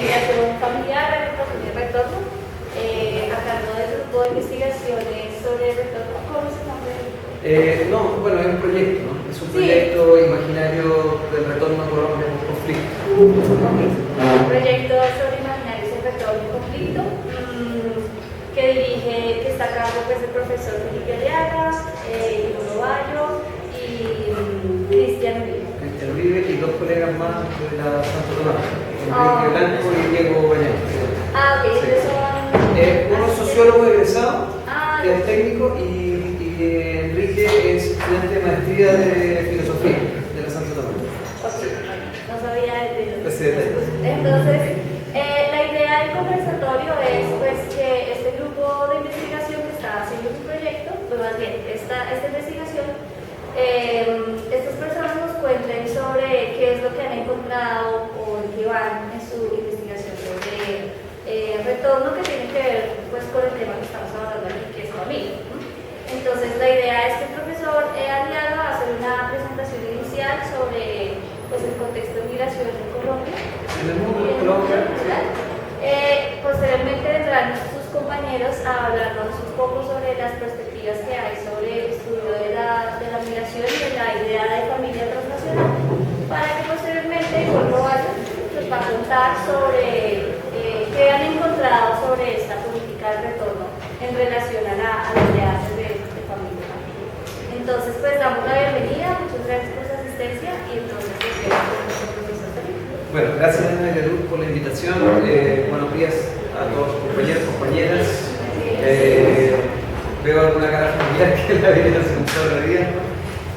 migración familiar, relocación y retorno, a cargo del grupo de investigaciones sobre el retorno. ¿Cómo se llama el grupo? No, bueno, es un proyecto, ¿no? Es un proyecto imaginario del retorno a Colombia por conflicto. Un proyecto sobre imaginarios del retorno y conflicto, que está a cargo pues, el profesor Felipe Aliaga, Bruno Bayo y Cristian Uribe. Cristian Uribe y dos colegas más de la Santo Tomás, Enrique Blanco y Diego Bañán. Ok, entonces son... uno es sociólogo egresado, Ah, que es técnico, y Enrique es estudiante de maestría de filosofía de la Santo Tomás. no sabía de Ese detalle. Entonces, la idea del conversatorio es pues, que este grupo de investigación que está haciendo su proyecto, pues más bien, esta investigación, estas personas nos cuenten sobre qué es lo que han encontrado o en qué van en su investigación sobre retorno que tiene que ver pues, con el tema que estamos hablando aquí, que es familia. Entonces, la idea es que el profesor Aliaga va a hacer una presentación inicial sobre pues, el contexto de migración en Colombia. En el mundo de Colombia. Posteriormente vendrán sus compañeros a hablarnos un poco sobre las perspectivas que hay sobre el estudio de la migración y de la idea de familia transnacional, para que posteriormente Bruno Bayo nos va a contar sobre qué han encontrado sobre esta política de retorno en relación a la idea de familia. Entonces, pues damos la bienvenida, muchas gracias por su asistencia y entonces pues, nuestro profesor también. Bueno, gracias Ana Luz por la invitación. Buenos días a todos los compañeros, compañeras. Veo alguna cara familiar que la vi hace un solo día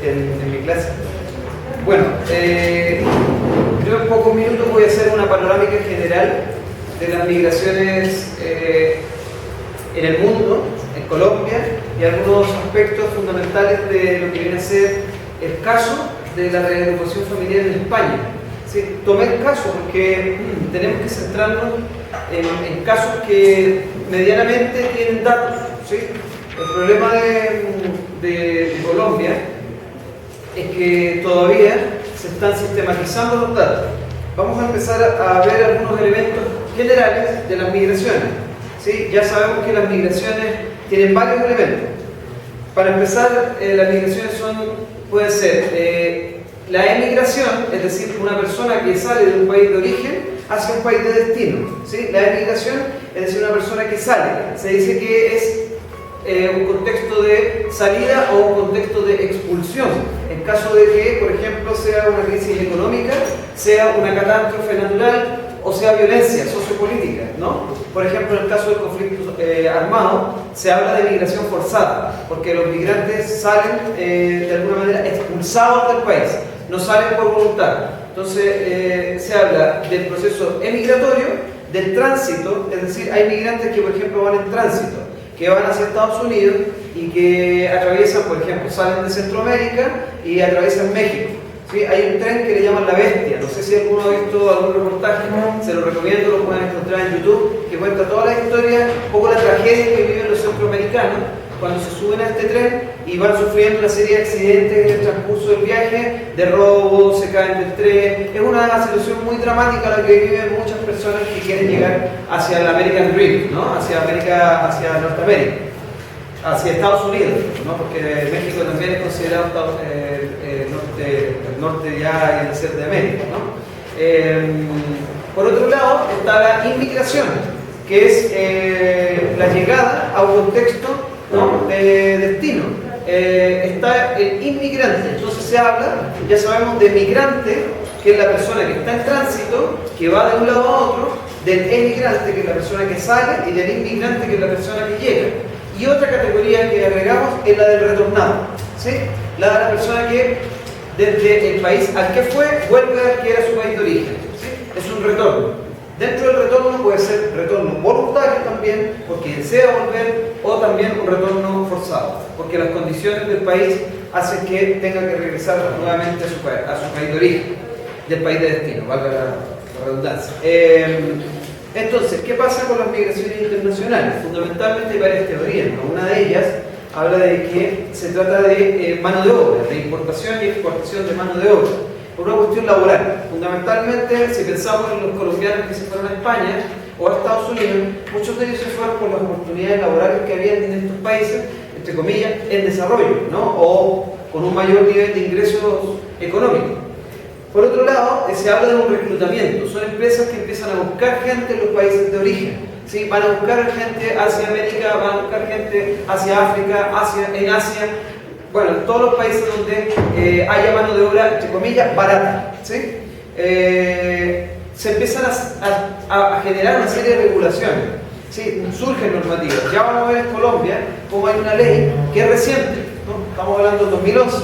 en mi clase. Bueno, yo en pocos minutos voy a hacer una panorámica general de las migraciones en el mundo, en Colombia, y algunos aspectos fundamentales de lo que viene a ser el caso de la reagrupación familiar en España. Sí, tomé el caso porque tenemos que centrarnos en casos que medianamente tienen datos. ¿Sí? El problema de Colombia es que todavía se están sistematizando los datos. Vamos a empezar a ver algunos elementos generales de las migraciones. ¿Sí? Ya sabemos que las migraciones tienen varios elementos. Para empezar, las migraciones pueden ser la emigración, es decir, una persona que sale de un país de origen hacia un país de destino. ¿Sí? La emigración es decir, una persona que sale. Se dice que es un contexto de salida o un contexto de expulsión. En caso de que, por ejemplo, sea una crisis económica, sea una catástrofe natural o sea violencia sociopolítica, ¿no? Por ejemplo, en el caso del conflicto armado, se habla de migración forzada, porque los migrantes salen de alguna manera expulsados del país, no salen por voluntad. Entonces, se habla del proceso emigratorio, del tránsito, es decir, hay migrantes que, por ejemplo, van en tránsito, que van hacia Estados Unidos y que atraviesan, por ejemplo, salen de Centroamérica y atraviesan México. ¿Sí? Hay un tren que le llaman La Bestia, no sé si alguno ha visto algún reportaje, se lo recomiendo, lo pueden encontrar en YouTube, que cuenta toda la historia, un poco la tragedia que viven los centroamericanos cuando se suben a este tren y van sufriendo una serie de accidentes en el transcurso del viaje, de robos, se caen del tren. Es una situación muy dramática la que viven muchas personas que quieren llegar hacia el American Dream, ¿no? Hacia Norteamérica, hacia Estados Unidos, ¿no? Porque México también es considerado el norte ya y el ser de América, ¿no? Por otro lado está la inmigración, que es la llegada a un contexto, ¿no? de destino. Está el inmigrante, entonces se habla, ya sabemos, de migrante, que es la persona que está en tránsito, que va de un lado a otro, del emigrante, que es la persona que sale, y del inmigrante, que es la persona que llega. Y otra categoría que agregamos es la del retornado, ¿sí? La de la persona que desde el país al que fue vuelve al que era su país de origen, ¿sí? Es un retorno. Dentro del retorno puede ser retorno voluntario también, por quien desea volver, o también un retorno forzado, porque las condiciones del país hacen que tenga que regresar nuevamente a su país de origen, del país de destino, valga la redundancia. Entonces, ¿qué pasa con las migraciones internacionales? Fundamentalmente hay varias teorías, ¿no? Una de ellas habla de que se trata de mano de obra, de importación y exportación de mano de obra, por una cuestión laboral. fundamentalmente, si pensamos en los colombianos que se fueron a España o a Estados Unidos, muchos de ellos se fueron por las oportunidades laborales que había en estos países, entre comillas, en desarrollo, ¿no? O con un mayor nivel de ingresos económicos. Por otro lado, se habla de un reclutamiento. Son empresas que empiezan a buscar gente en los países de origen. ¿Sí? Van a buscar gente hacia América, van a buscar gente hacia África, en Asia, bueno, en todos los países donde haya mano de obra, entre comillas, barata. ¿Sí? Se empiezan a generar una serie de regulaciones. ¿Sí? Surgen normativas. Ya vamos a ver en Colombia cómo hay una ley que es reciente, ¿no? Estamos hablando de 2011,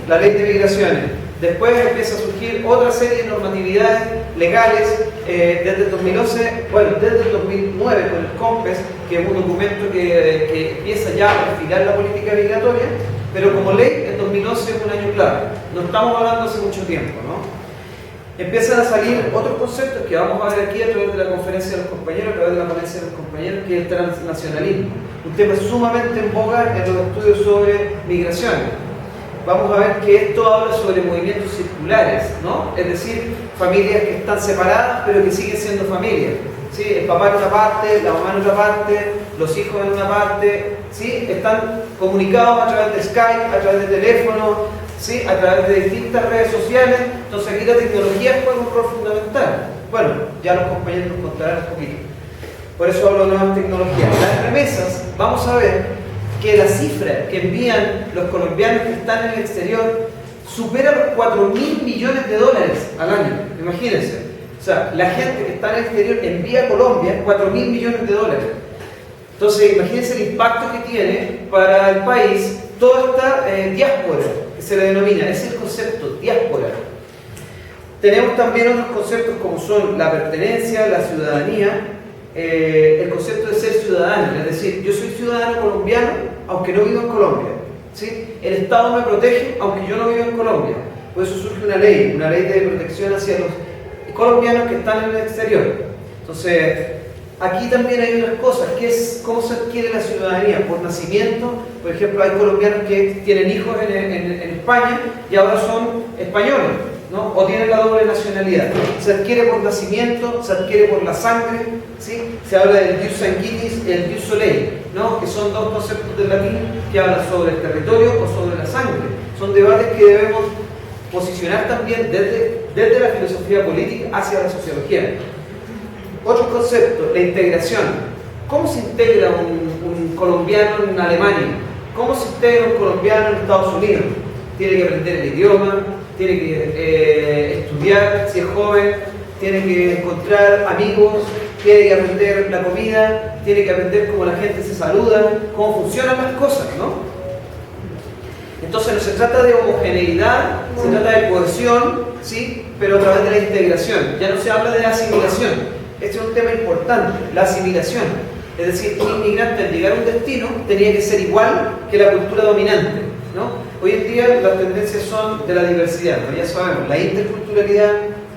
la ley de migraciones. Después empieza a surgir otra serie de normatividades legales desde el 2011, bueno, desde el 2009 con el COMPES, que es un documento que empieza ya a perfilar la política migratoria, pero como ley el 2011 es un año clave. No estamos hablando hace mucho tiempo, ¿no? Empiezan a salir otros conceptos que vamos a ver aquí a través de la conferencia de los compañeros, a través de la ponencia de los compañeros, que es el transnacionalismo. Un tema sumamente en boga en los estudios sobre migraciones. Vamos a ver que esto habla sobre movimientos circulares, ¿no? Es decir, familias que están separadas pero que siguen siendo familias. ¿Sí? El papá en una parte, la mamá en otra parte, los hijos en una parte, ¿sí? Están comunicados a través de Skype, a través de teléfono, ¿sí? A través de distintas redes sociales. Entonces aquí la tecnología juega un rol fundamental. Bueno, ya los compañeros nos contarán un poquito. Por eso hablo de nuevas tecnologías. Las remesas, vamos a ver que la cifra que envían los colombianos que están en el exterior supera los 4.000 millones de dólares al año. Imagínense. O sea, la gente que está en el exterior envía a Colombia 4.000 millones de dólares. Entonces, imagínense el impacto que tiene para el país toda esta diáspora, que se le denomina, es el concepto diáspora. Tenemos también otros conceptos como son la pertenencia, la ciudadanía, el concepto de ser ciudadano, es decir, yo soy ciudadano colombiano aunque no vivo en Colombia, ¿sí? El Estado me protege aunque yo no vivo en Colombia. Por eso surge una ley de protección hacia los colombianos que están en el exterior. Entonces, aquí también hay unas cosas, que es cómo se adquiere la ciudadanía, por nacimiento. Por ejemplo, hay colombianos que tienen hijos en España y ahora son españoles, ¿no? O tienen la doble nacionalidad. Se adquiere por nacimiento, se adquiere por la sangre, ¿sí? Se habla del jus sanguinis y el jus soleil, ¿no? Que son dos conceptos del latín que hablan sobre el territorio o sobre la sangre. Son debates que debemos posicionar también desde la filosofía política hacia la sociología. Otro concepto, la integración. ¿Cómo se integra un colombiano en Alemania? ¿Cómo se integra un colombiano en Estados Unidos? Tiene que aprender el idioma, tiene que estudiar, si es joven, tiene que encontrar amigos, tiene que aprender la comida, tiene que aprender cómo la gente se saluda, cómo funcionan las cosas, ¿no? Entonces no se trata de homogeneidad, se trata de cohesión, ¿sí? Pero a través de la integración. Ya no se habla de asimilación. Este es un tema importante, la asimilación. Es decir, un inmigrante al llegar a un destino tenía que ser igual que la cultura dominante, ¿no? Hoy en día las tendencias son de la diversidad, ¿no? Ya sabemos, la interculturalidad,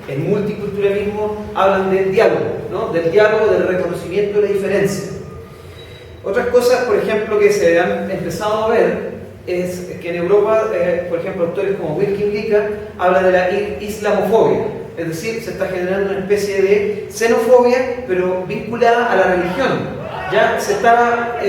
el multiculturalismo, hablan del diálogo, ¿no? Del diálogo, del reconocimiento de la diferencia. Otras cosas, por ejemplo, que se han empezado a ver es que en Europa, por ejemplo, autores como Wilkin Lica habla de la islamofobia, es decir, se está generando una especie de xenofobia, pero vinculada a la religión. Ya se está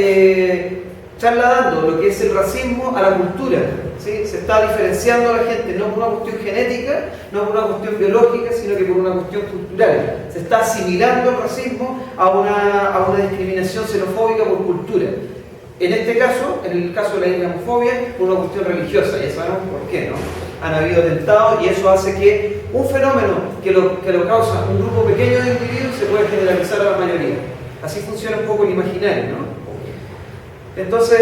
trasladando lo que es el racismo a la cultura, ¿sí? Se está diferenciando a la gente no por una cuestión genética, no por una cuestión biológica, sino que por una cuestión cultural. Se está asimilando el racismo a una discriminación xenofóbica por cultura. En este caso, en el caso de la islamofobia, por una cuestión religiosa, ya sabemos por qué, ¿no? Han habido atentados y eso hace que un fenómeno que lo causa un grupo pequeño de individuos se pueda generalizar a la mayoría. Así funciona un poco el imaginario, ¿no? Entonces,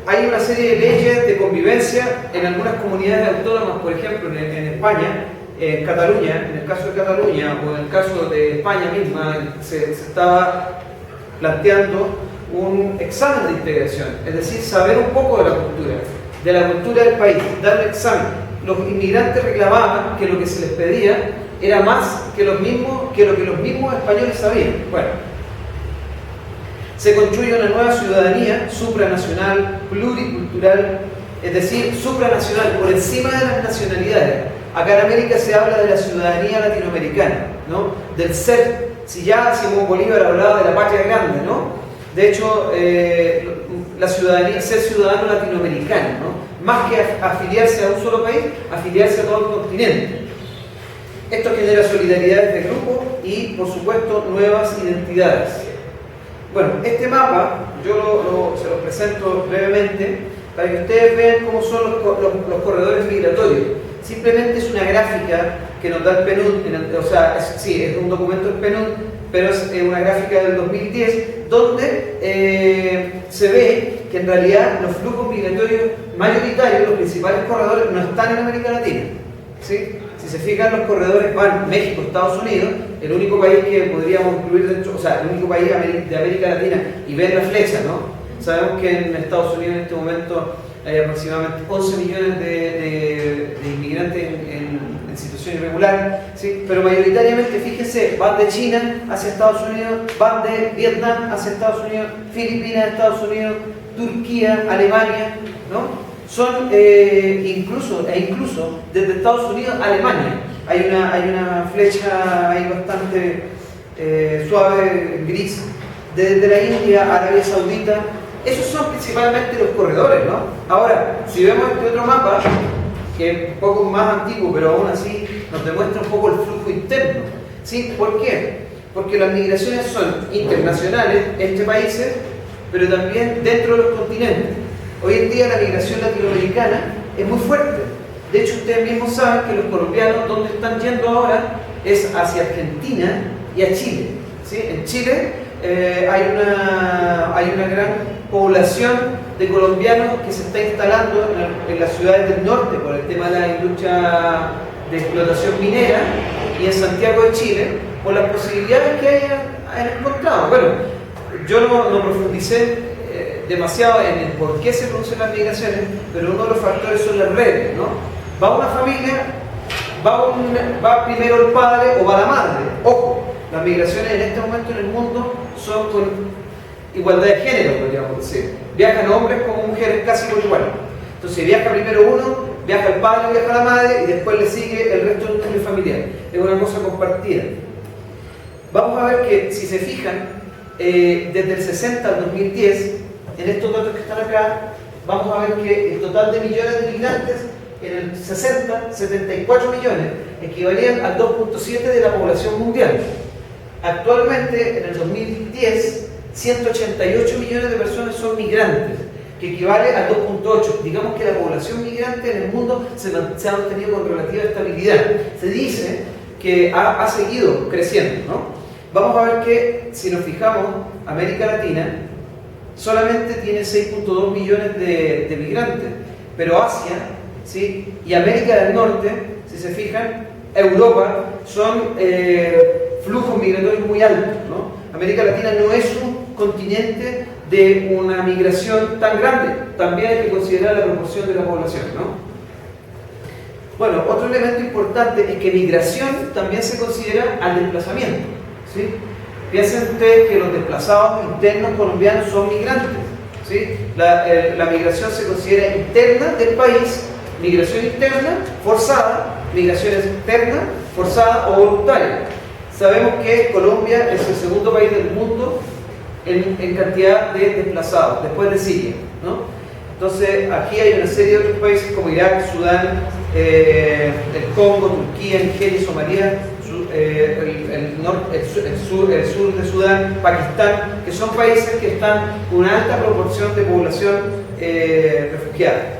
hay una serie de leyes de convivencia en algunas comunidades autónomas, por ejemplo, en España, en Cataluña, en el caso de Cataluña o en el caso de España misma, se estaba planteando un examen de integración, es decir, saber un poco de la cultura del país, dar un examen. Los inmigrantes reclamaban que lo que se les pedía era más que lo que los mismos españoles sabían. Bueno, se construye una nueva ciudadanía supranacional, pluricultural, es decir, supranacional, por encima de las nacionalidades. Acá en América se habla de la ciudadanía latinoamericana, ¿no? Del ser, si ya Simón Bolívar hablaba de la patria grande, ¿no? De hecho, la ciudadanía, ser ciudadano latinoamericano, ¿no? Más que afiliarse a un solo país, afiliarse a todo el continente. Esto genera solidaridades de grupo y, por supuesto, nuevas identidades. Bueno, este mapa yo se lo presento brevemente para que ustedes vean cómo son los corredores migratorios. Simplemente es una gráfica que nos da el PNUD, o sea, sí, es un documento del PNUD, pero es una gráfica del 2010, donde se ve que en realidad los flujos migratorios mayoritarios, los principales corredores, no están en América Latina, ¿sí? Si se fijan, los corredores van México, Estados Unidos, el único país que podríamos incluir dentro, o sea, el único país de América Latina, y ver la flecha, ¿no? Sabemos que en Estados Unidos en este momento hay aproximadamente 11 millones de inmigrantes en situación irregular, ¿sí? Pero mayoritariamente, fíjense, van de China hacia Estados Unidos, van de Vietnam hacia Estados Unidos, Filipinas, Estados Unidos, Turquía, Alemania, ¿no? Son incluso desde Estados Unidos a Alemania. Hay una flecha ahí bastante suave, gris, desde la India a Arabia Saudita. Esos son principalmente los corredores, ¿no? Ahora, si vemos este otro mapa, que es un poco más antiguo, pero aún así nos demuestra un poco el flujo interno, ¿sí? ¿Por qué? Porque las migraciones son internacionales entre países, pero también dentro de los continentes. Hoy en día la migración latinoamericana es muy fuerte. De hecho, ustedes mismos saben que los colombianos, donde están yendo ahora, es hacia Argentina y a Chile, ¿sí? En Chile hay una gran población de colombianos que se está instalando en las ciudades del norte por el tema de la industria de explotación minera, y en Santiago de Chile por las posibilidades que hayan encontrado. Bueno, yo no profundicé demasiado en el por qué se producen las migraciones, pero uno de los factores son las redes, ¿no? Va una familia, va primero el padre o va la madre. Ojo, las migraciones en este momento en el mundo son con igualdad de género, podríamos decir. Viajan hombres como mujeres casi por igual. Entonces viaja primero uno, viaja el padre, viaja la madre, y después le sigue el resto del núcleo familiar. Es una cosa compartida. Vamos a ver que, si se fijan, desde el 60 al 2010, en estos datos que están acá, vamos a ver que el total de millones de migrantes en el 60, 74 millones, equivalían al 2.7 de la población mundial. Actualmente, en el 2010, 188 millones de personas son migrantes, que equivale al 2.8. Digamos que la población migrante en el mundo se ha mantenido con relativa estabilidad. Se dice que ha seguido creciendo, ¿no? Vamos a ver que, si nos fijamos, América Latina solamente tiene 6.2 millones de migrantes, pero Asia, ¿sí? Y América del Norte, si se fijan, Europa, son flujos migratorios muy altos, ¿no? América Latina no es un continente de una migración tan grande, también hay que considerar la proporción de la población, ¿no? Bueno, otro elemento importante es que migración también se considera al desplazamiento, ¿sí? Piensen ustedes que los desplazados internos colombianos son migrantes, ¿sí? La migración se considera interna del país, migración interna forzada, migración externa forzada o voluntaria. Sabemos que Colombia es el segundo país del mundo en cantidad de desplazados, después de Siria, ¿no? Entonces, aquí hay una serie de otros países como Irak, Sudán, el Congo, Turquía, Nigeria, Somalia, el sur de Sudán, Pakistán, que son países que están con una alta proporción de población refugiada.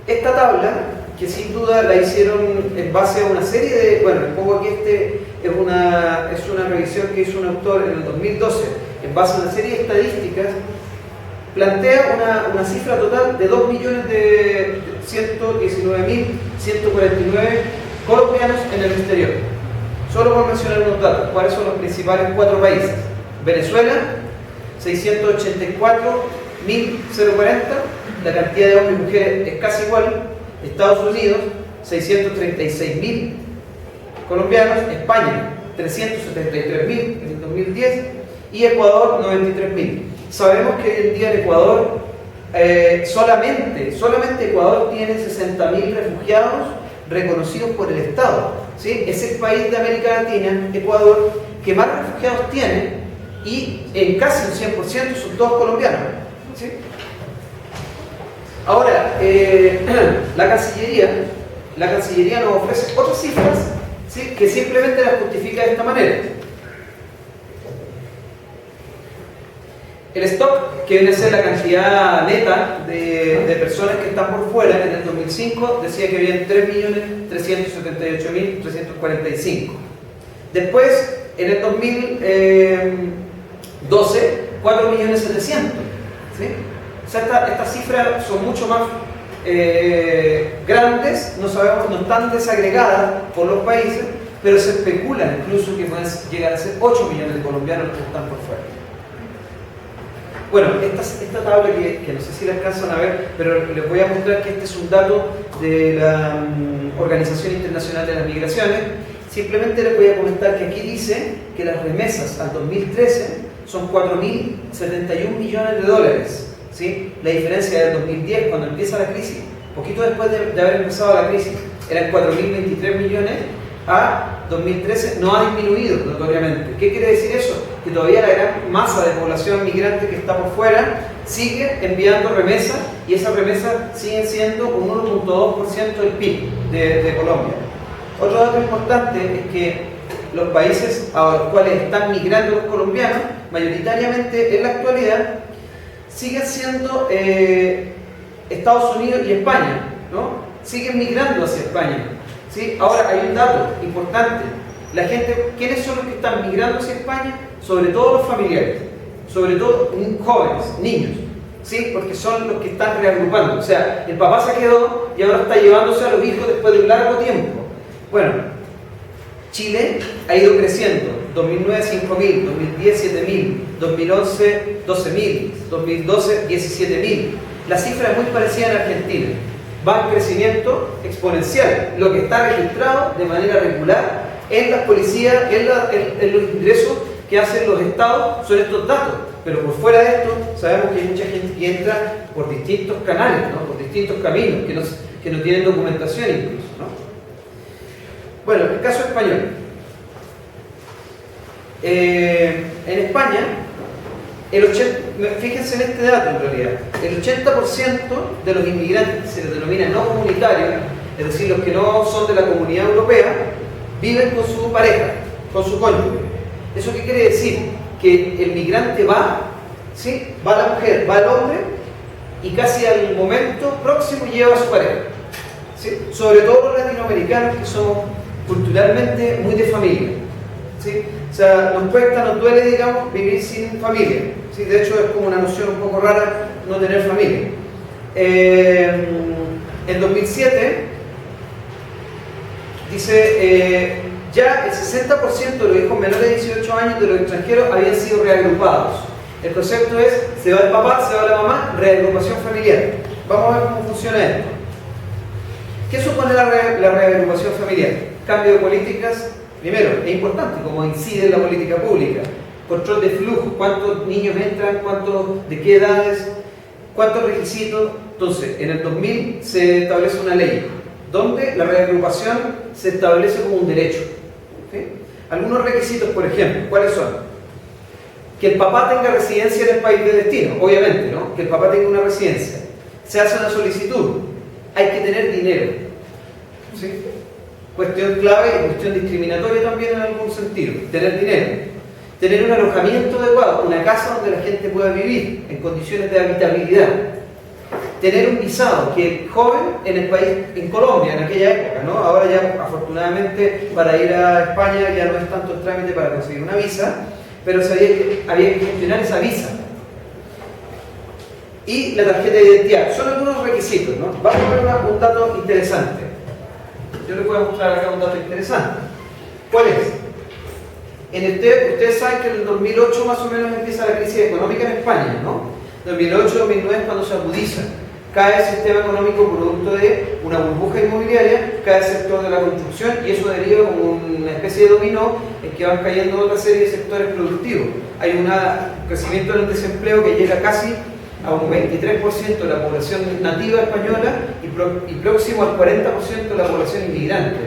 Esta tabla, que sin duda la hicieron en base a una serie de, bueno, les pongo aquí es una revisión que hizo un autor en el 2012, en base a una serie de estadísticas, plantea una cifra total de 2.119.149 colombianos en el exterior. Solo por mencionar unos datos, ¿cuáles son los principales 4 países? Venezuela, 684.040, la cantidad de hombres y mujeres es casi igual. Estados Unidos, 636.000 colombianos. España, 373.000 en el 2010. Y Ecuador, 93.000. Sabemos que hoy en día en Ecuador, solamente Ecuador tiene 60.000 refugiados reconocidos por el Estado, ¿sí? Es el país de América Latina, Ecuador, que más refugiados tiene, y en casi un 100% son todos colombianos, ¿sí? Ahora, la Cancillería nos ofrece otras cifras, ¿sí?, que simplemente las justifica de esta manera. El stock, que viene a ser la cantidad neta de personas que están por fuera, en el 2005 decía que habían 3.378.345. Después, en el 2012, 4.700.000. ¿Sí? O sea, estas cifras son mucho más grandes, no sabemos, no están desagregadas por los países, pero se especula incluso que pueden llegar a ser 8 millones de colombianos que están por fuera. Bueno, esta tabla que no sé si la alcanzan a ver, pero les voy a mostrar que este es un dato de la Organización Internacional de las Migraciones. Simplemente les voy a comentar que aquí dice que las remesas al 2013 son 4.071 millones de dólares, ¿sí? La diferencia del 2010, cuando empieza la crisis, poquito después de haber empezado la crisis, eran 4.023 millones, a 2013 no ha disminuido notoriamente. ¿Qué quiere decir eso? Que todavía la gran masa de población migrante que está por fuera sigue enviando remesas, y esas remesas siguen siendo un 1.2% del PIB de Colombia. Otro dato importante es que los países a los cuales están migrando los colombianos, mayoritariamente en la actualidad, siguen siendo Estados Unidos y España, ¿no? Siguen migrando hacia España, ¿sí? Ahora, hay un dato importante. La gente, ¿quiénes son los que están migrando hacia España? Sobre todo los familiares, sobre todo jóvenes, niños, ¿sí? Porque son los que están reagrupando. O sea, el papá se quedó y ahora está llevándose a los hijos después de un largo tiempo. Bueno, Chile ha ido creciendo. 2009 5.000, 2010 7.000, 2011 12.000, 2012 17.000. La cifra es muy parecida en Argentina. Va en crecimiento exponencial, lo que está registrado de manera regular en las policías, en los ingresos que hacen los estados, son estos datos. Pero por fuera de esto, sabemos que hay mucha gente que entra por distintos canales, ¿no? Por distintos caminos, que no tienen documentación incluso, ¿no? Bueno, el caso español. En España, fíjense en este dato en realidad, el 80% de los inmigrantes que se les denomina no comunitarios, es decir, los que no son de la Comunidad Europea, viven con su pareja, con su cónyuge. ¿Eso qué quiere decir? Que el migrante va, ¿sí? Va la mujer, va el hombre, y casi al momento próximo lleva a su pareja, ¿sí? Sobre todo los latinoamericanos, que somos culturalmente muy de familia, ¿sí? O sea, nos cuesta, nos duele, digamos, vivir sin familia, ¿sí? De hecho, es como una noción un poco rara no tener familia. En 2007 dice, ya el 60% de los hijos menores de 18 años de los extranjeros habían sido reagrupados. El concepto es, se va el papá, se va la mamá, reagrupación familiar. Vamos a ver cómo funciona esto. ¿Qué supone la reagrupación familiar? Cambio de políticas. Primero, es importante cómo incide en la política pública. Control de flujo, cuántos niños entran, de qué edades, cuántos requisitos. Entonces, en el 2000 se establece una ley donde la reagrupación se establece como un derecho, ¿sí? Algunos requisitos, por ejemplo, ¿cuáles son? Que el papá tenga residencia en el país de destino, obviamente, ¿no? Que el papá tenga una residencia. Se hace una solicitud, hay que tener dinero, ¿sí? Cuestión clave y cuestión discriminatoria también en algún sentido, tener dinero. Tener un alojamiento adecuado, una casa donde la gente pueda vivir en condiciones de habitabilidad. Tener un visado, que el joven en el país, en Colombia, en aquella época, ¿no? Ahora ya afortunadamente para ir a España ya no es tanto el trámite para conseguir una visa, pero había que gestionar esa visa. Y la tarjeta de identidad, son algunos requisitos, ¿no? Vamos a ver un dato interesante. Yo les voy a mostrar acá un dato interesante. ¿Cuál es? Ustedes saben que en el 2008 más o menos empieza la crisis económica en España, ¿no? 2008-2009 es cuando se agudiza. Cae el sistema económico producto de una burbuja inmobiliaria, cae el sector de la construcción, y eso deriva como una especie de dominó en que van cayendo otra serie de sectores productivos. Hay un crecimiento del desempleo que llega casi a un 23% de la población nativa española y próximo al 40% de la población inmigrante.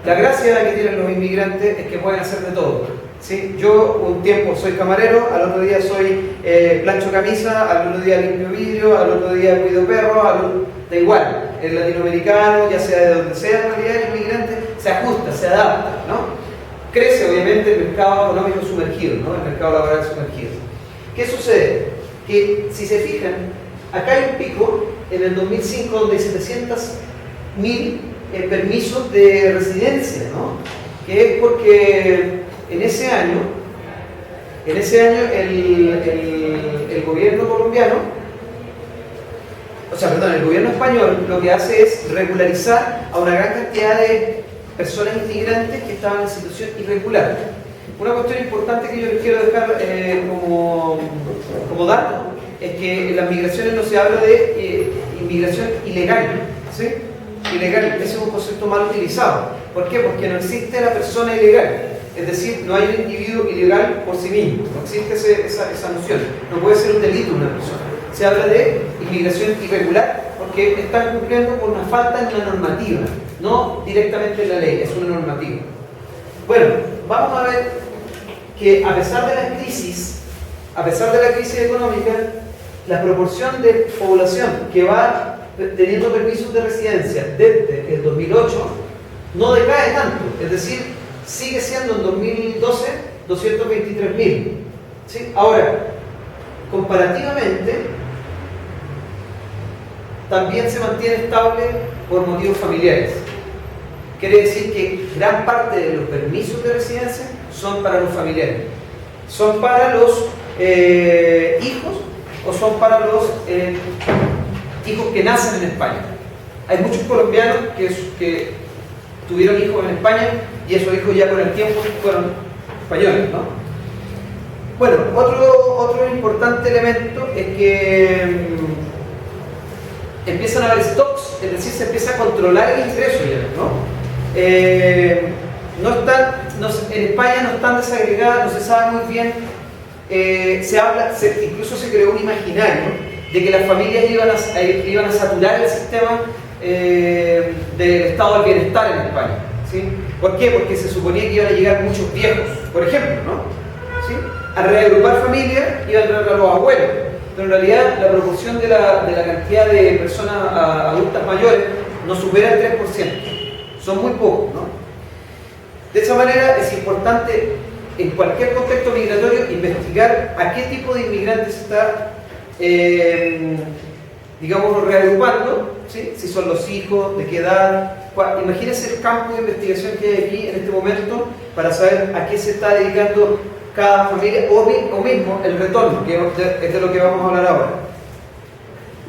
La gracia que tienen los inmigrantes es que pueden hacer de todo, ¿sí? Yo un tiempo soy camarero, al otro día soy plancho camisa, al otro día limpio vidrio, al otro día cuido perros, da igual, el latinoamericano, ya sea de donde sea, en realidad el inmigrante se ajusta, se adapta, ¿no? Crece obviamente el mercado económico sumergido, ¿no? El mercado laboral sumergido. ¿Qué sucede? Que si se fijan, acá hay un pico en el 2005 donde hay 700.000 permisos de residencia, ¿no? Que es porque en ese año el gobierno colombiano, el gobierno español lo que hace es regularizar a una gran cantidad de personas inmigrantes que estaban en situación irregular. Una cuestión importante que yo les quiero dejar como dato es que en las migraciones no se habla de inmigración ilegal, ¿sí? Ilegal, ese es un concepto mal utilizado. ¿Por qué? Porque no existe la persona ilegal. Es decir, no hay un individuo ilegal por sí mismo. No existe esa noción. No puede ser un delito una persona. Se habla de inmigración irregular porque están cumpliendo con una falta en una normativa, no directamente en la ley, es una normativa. Bueno, vamos a ver que a pesar de la crisis económica, la proporción de población que va teniendo permisos de residencia desde el 2008 no decae tanto, es decir, sigue siendo en 2012 223.000. ¿Sí? Ahora, comparativamente, también se mantiene estable por motivos familiares. Quiere decir que gran parte de los permisos de residencia son para los familiares. Son para los hijos o son para los hijos que nacen en España. Hay muchos colombianos que tuvieron hijos en España y esos hijos ya con el tiempo fueron españoles, ¿no? Bueno, otro importante elemento es que empiezan a haber stocks, es decir, se empieza a controlar el ingreso ya, ¿no? En España no están desagregadas, no se sabe muy bien, incluso se creó un imaginario de que las familias iban a saturar el sistema del estado del bienestar en España, ¿sí? ¿Por qué? Porque se suponía que iban a llegar muchos viejos, por ejemplo, ¿no? ¿Sí? A reagrupar familias iban a traer a los abuelos, pero en realidad la proporción de la cantidad de personas adultas mayores no supera el 3%, son muy pocos, ¿no? De esa manera es importante en cualquier contexto migratorio investigar a qué tipo de inmigrantes se está digamos, reagrupando, ¿sí? Si son los hijos, de qué edad. Imagínense el campo de investigación que hay aquí en este momento para saber a qué se está dedicando cada familia o mismo el retorno, que es de lo que vamos a hablar ahora.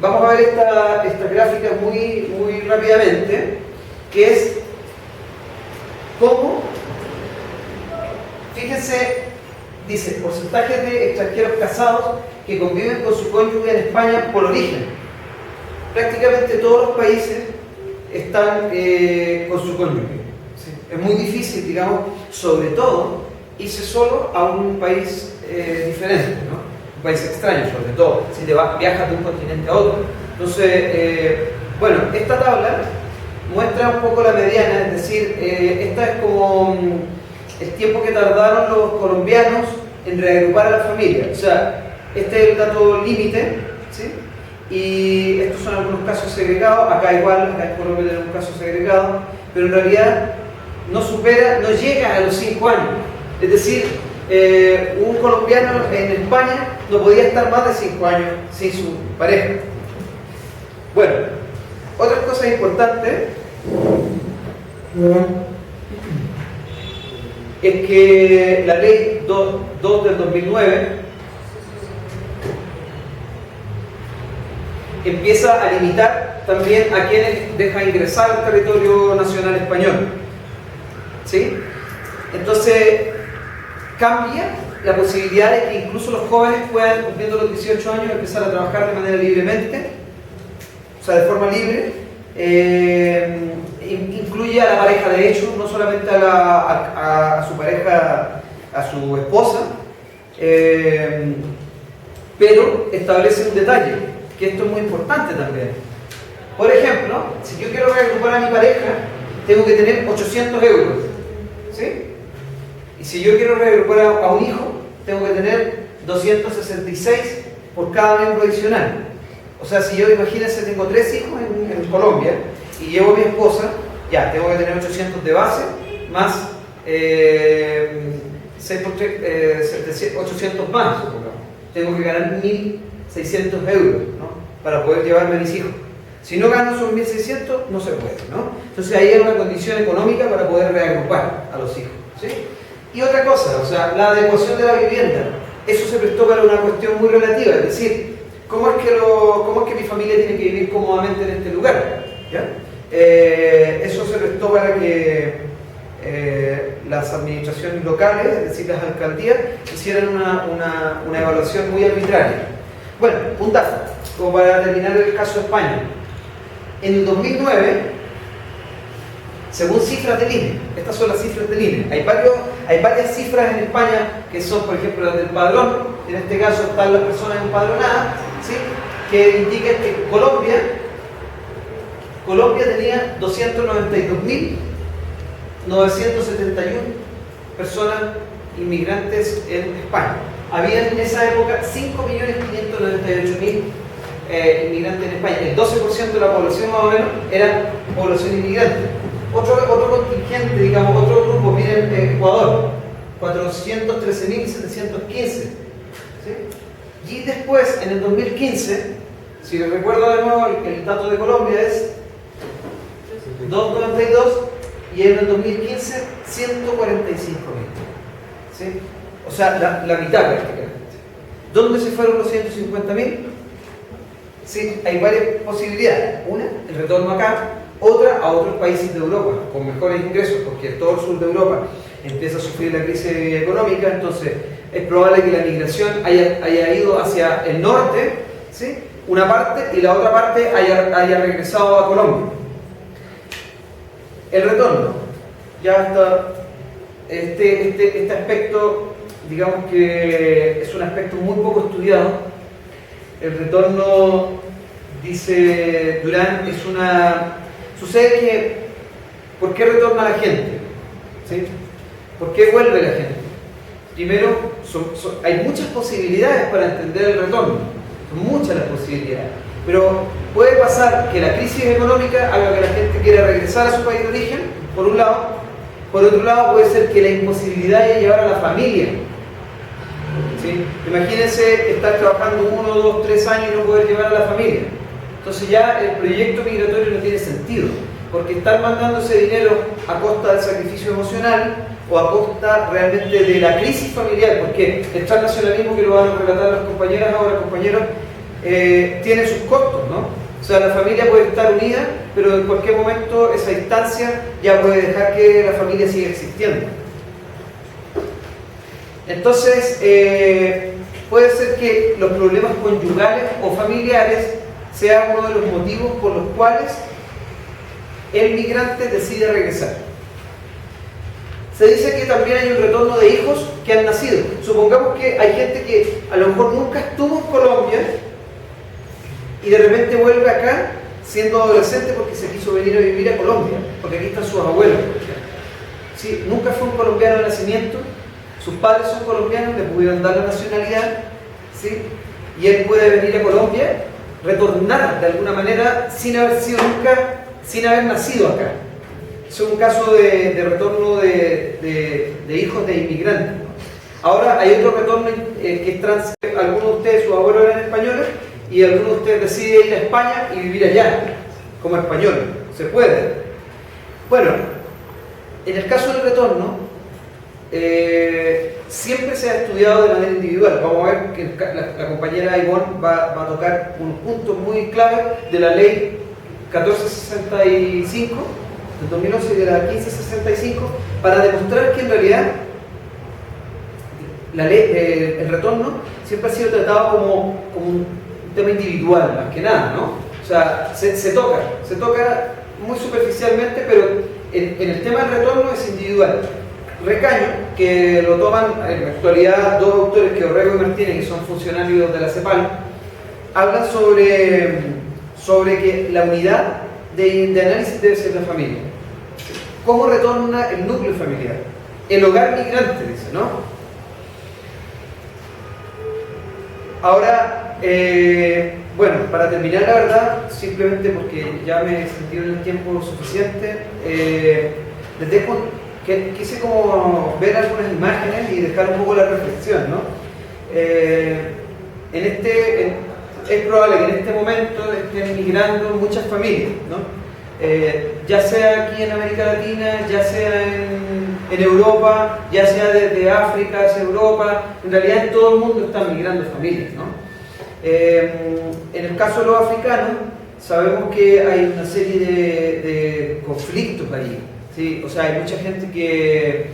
Vamos a ver esta gráfica muy rápidamente, que es cómo, fíjense, dice porcentaje de extranjeros casados que conviven con su cónyuge en España por origen. Prácticamente todos los países están con su cónyuge. ¿Sí? Es muy difícil, digamos, sobre todo, irse solo a un país diferente, ¿no? Un país extraño, sobre todo, si te viajas de un continente a otro. Entonces, bueno, esta tabla muestra un poco la mediana, es decir, esta es como el tiempo que tardaron los colombianos en reagrupar a la familia. O sea, este es el dato límite, ¿sí? Y estos son algunos casos segregados. Acá igual, acá en Colombia tenemos un caso segregado, pero en realidad no llega a los 5 años. Es decir, un colombiano en España no podía estar más de 5 años sin su pareja. Bueno, otras cosas importantes es que la ley 2 del 2009 empieza a limitar también a quienes deja ingresar al territorio nacional español, ¿sí? Entonces cambia la posibilidad de que incluso los jóvenes puedan, cumpliendo los 18 años, empezar a trabajar de manera libremente, o sea, de forma libre. Incluye a la pareja de hecho, no solamente a su pareja, a su esposa, pero establece un detalle. que esto es muy importante también. Por ejemplo, si yo quiero reagrupar a mi pareja, tengo que tener 800 euros, ¿sí? Y si yo quiero reagrupar a un hijo, tengo que tener 266 por cada miembro adicional. O sea, si yo, imagínense, tengo 3 hijos en Colombia y llevo a mi esposa, ya, tengo que tener 800 de base, más 6 por 3, 800 más, supongamos. Tengo que ganar 1.600 euros, ¿no? Para poder llevarme a mis hijos. Si no gano esos 1.600, no se puede, ¿no? Entonces ahí hay una condición económica para poder reagrupar a los hijos, ¿sí? Y otra cosa, o sea, la adecuación de la vivienda. Eso se prestó para una cuestión muy relativa, es decir, ¿cómo es que mi familia tiene que vivir cómodamente en este lugar? ¿Ya? Eso se prestó para que las administraciones locales, es decir, las alcaldías, hicieran una evaluación muy arbitraria. Bueno, un dato, como para terminar el caso de España. En el 2009, según cifras del INE, estas son las cifras del INE, hay varias cifras en España que son, por ejemplo, las del padrón, en este caso están las personas empadronadas, ¿sí? Que indican que Colombia tenía 292.971 personas inmigrantes en España. Había en esa época 5.598.000 inmigrantes en España. El 12% de la población más o menos era población inmigrante. Otro contingente, digamos, otro grupo viene en Ecuador, 413.715. ¿Sí? Y después, en el 2015, si recuerdo de nuevo, el dato de Colombia es 292 y en el 2015 145.000. ¿Sí? O sea, la mitad prácticamente. ¿Dónde se fueron los 150.000? Sí, hay varias posibilidades. Una, el retorno acá. Otra, a otros países de Europa, con mejores ingresos, porque todo el sur de Europa empieza a sufrir la crisis económica, entonces es probable que la migración haya ido hacia el norte, ¿sí? Una parte, y la otra parte haya regresado a Colombia. El retorno, ya está, este aspecto, digamos que es un aspecto muy poco estudiado. El retorno, dice Durán, sucede que, ¿por qué retorna la gente? ¿Sí? ¿Por qué vuelve la gente? Primero, hay muchas posibilidades para entender el retorno, son muchas las posibilidades, pero puede pasar que la crisis económica haga que la gente quiera regresar a su país de origen, por un lado. Por otro lado, puede ser que la imposibilidad de llevar a la familia. ¿Sí? Imagínense estar trabajando 1, 2, 3 años y no poder llevar a la familia. Entonces ya el proyecto migratorio no tiene sentido, porque estar mandando ese dinero a costa del sacrificio emocional o a costa realmente de la crisis familiar, porque el transnacionalismo, que lo van a relatar las compañeras ahora, compañeros, tiene sus costos, ¿no? O sea, la familia puede estar unida, pero en cualquier momento esa distancia ya puede dejar que la familia siga existiendo. Entonces, puede ser que los problemas conyugales o familiares sea uno de los motivos por los cuales el migrante decide regresar. Se dice que también hay un retorno de hijos que han nacido. Supongamos que hay gente que a lo mejor nunca estuvo en Colombia y de repente vuelve acá siendo adolescente porque se quiso venir a vivir a Colombia, porque aquí están sus abuelos. ¿Sí? Nunca fue un colombiano de nacimiento, sus padres son colombianos, le pudieron dar la nacionalidad, ¿sí? Y él puede venir a Colombia, retornar de alguna manera sin haber nacido acá. Es un caso de retorno de hijos de inmigrantes. Ahora hay otro retorno que es trans. Algunos de ustedes, sus abuelos eran españoles y algunos de ustedes deciden ir a España y vivir allá como españoles. Se puede. Bueno, en el caso del retorno, siempre se ha estudiado de manera individual. Vamos a ver que la compañera Ivonne va a tocar un punto muy clave de la ley 1465 del 2011 y de la 1565 para demostrar que en realidad la ley, el retorno siempre ha sido tratado como un tema individual, más que nada, ¿no? O sea, se toca muy superficialmente, pero en el tema del retorno es individual. Recaño, que lo toman en la actualidad dos autores, que Orrego y Martínez, que son funcionarios de la CEPAL, habla sobre que la unidad de análisis debe ser la familia. ¿Cómo retorna el núcleo familiar? El hogar migrante, dice, ¿no? Ahora, bueno, para terminar, la verdad, simplemente porque ya me he sentido en el tiempo suficiente, les dejo, quise como ver algunas imágenes y dejar un poco la reflexión, ¿no? Es probable que en este momento estén migrando muchas familias, ¿no? Ya sea aquí en América Latina, ya sea en Europa, ya sea desde África hacia Europa, en realidad en todo el mundo están migrando familias, ¿no? En el caso de los africanos, sabemos que hay una serie de conflictos allí, ¿sí? O sea, hay mucha gente que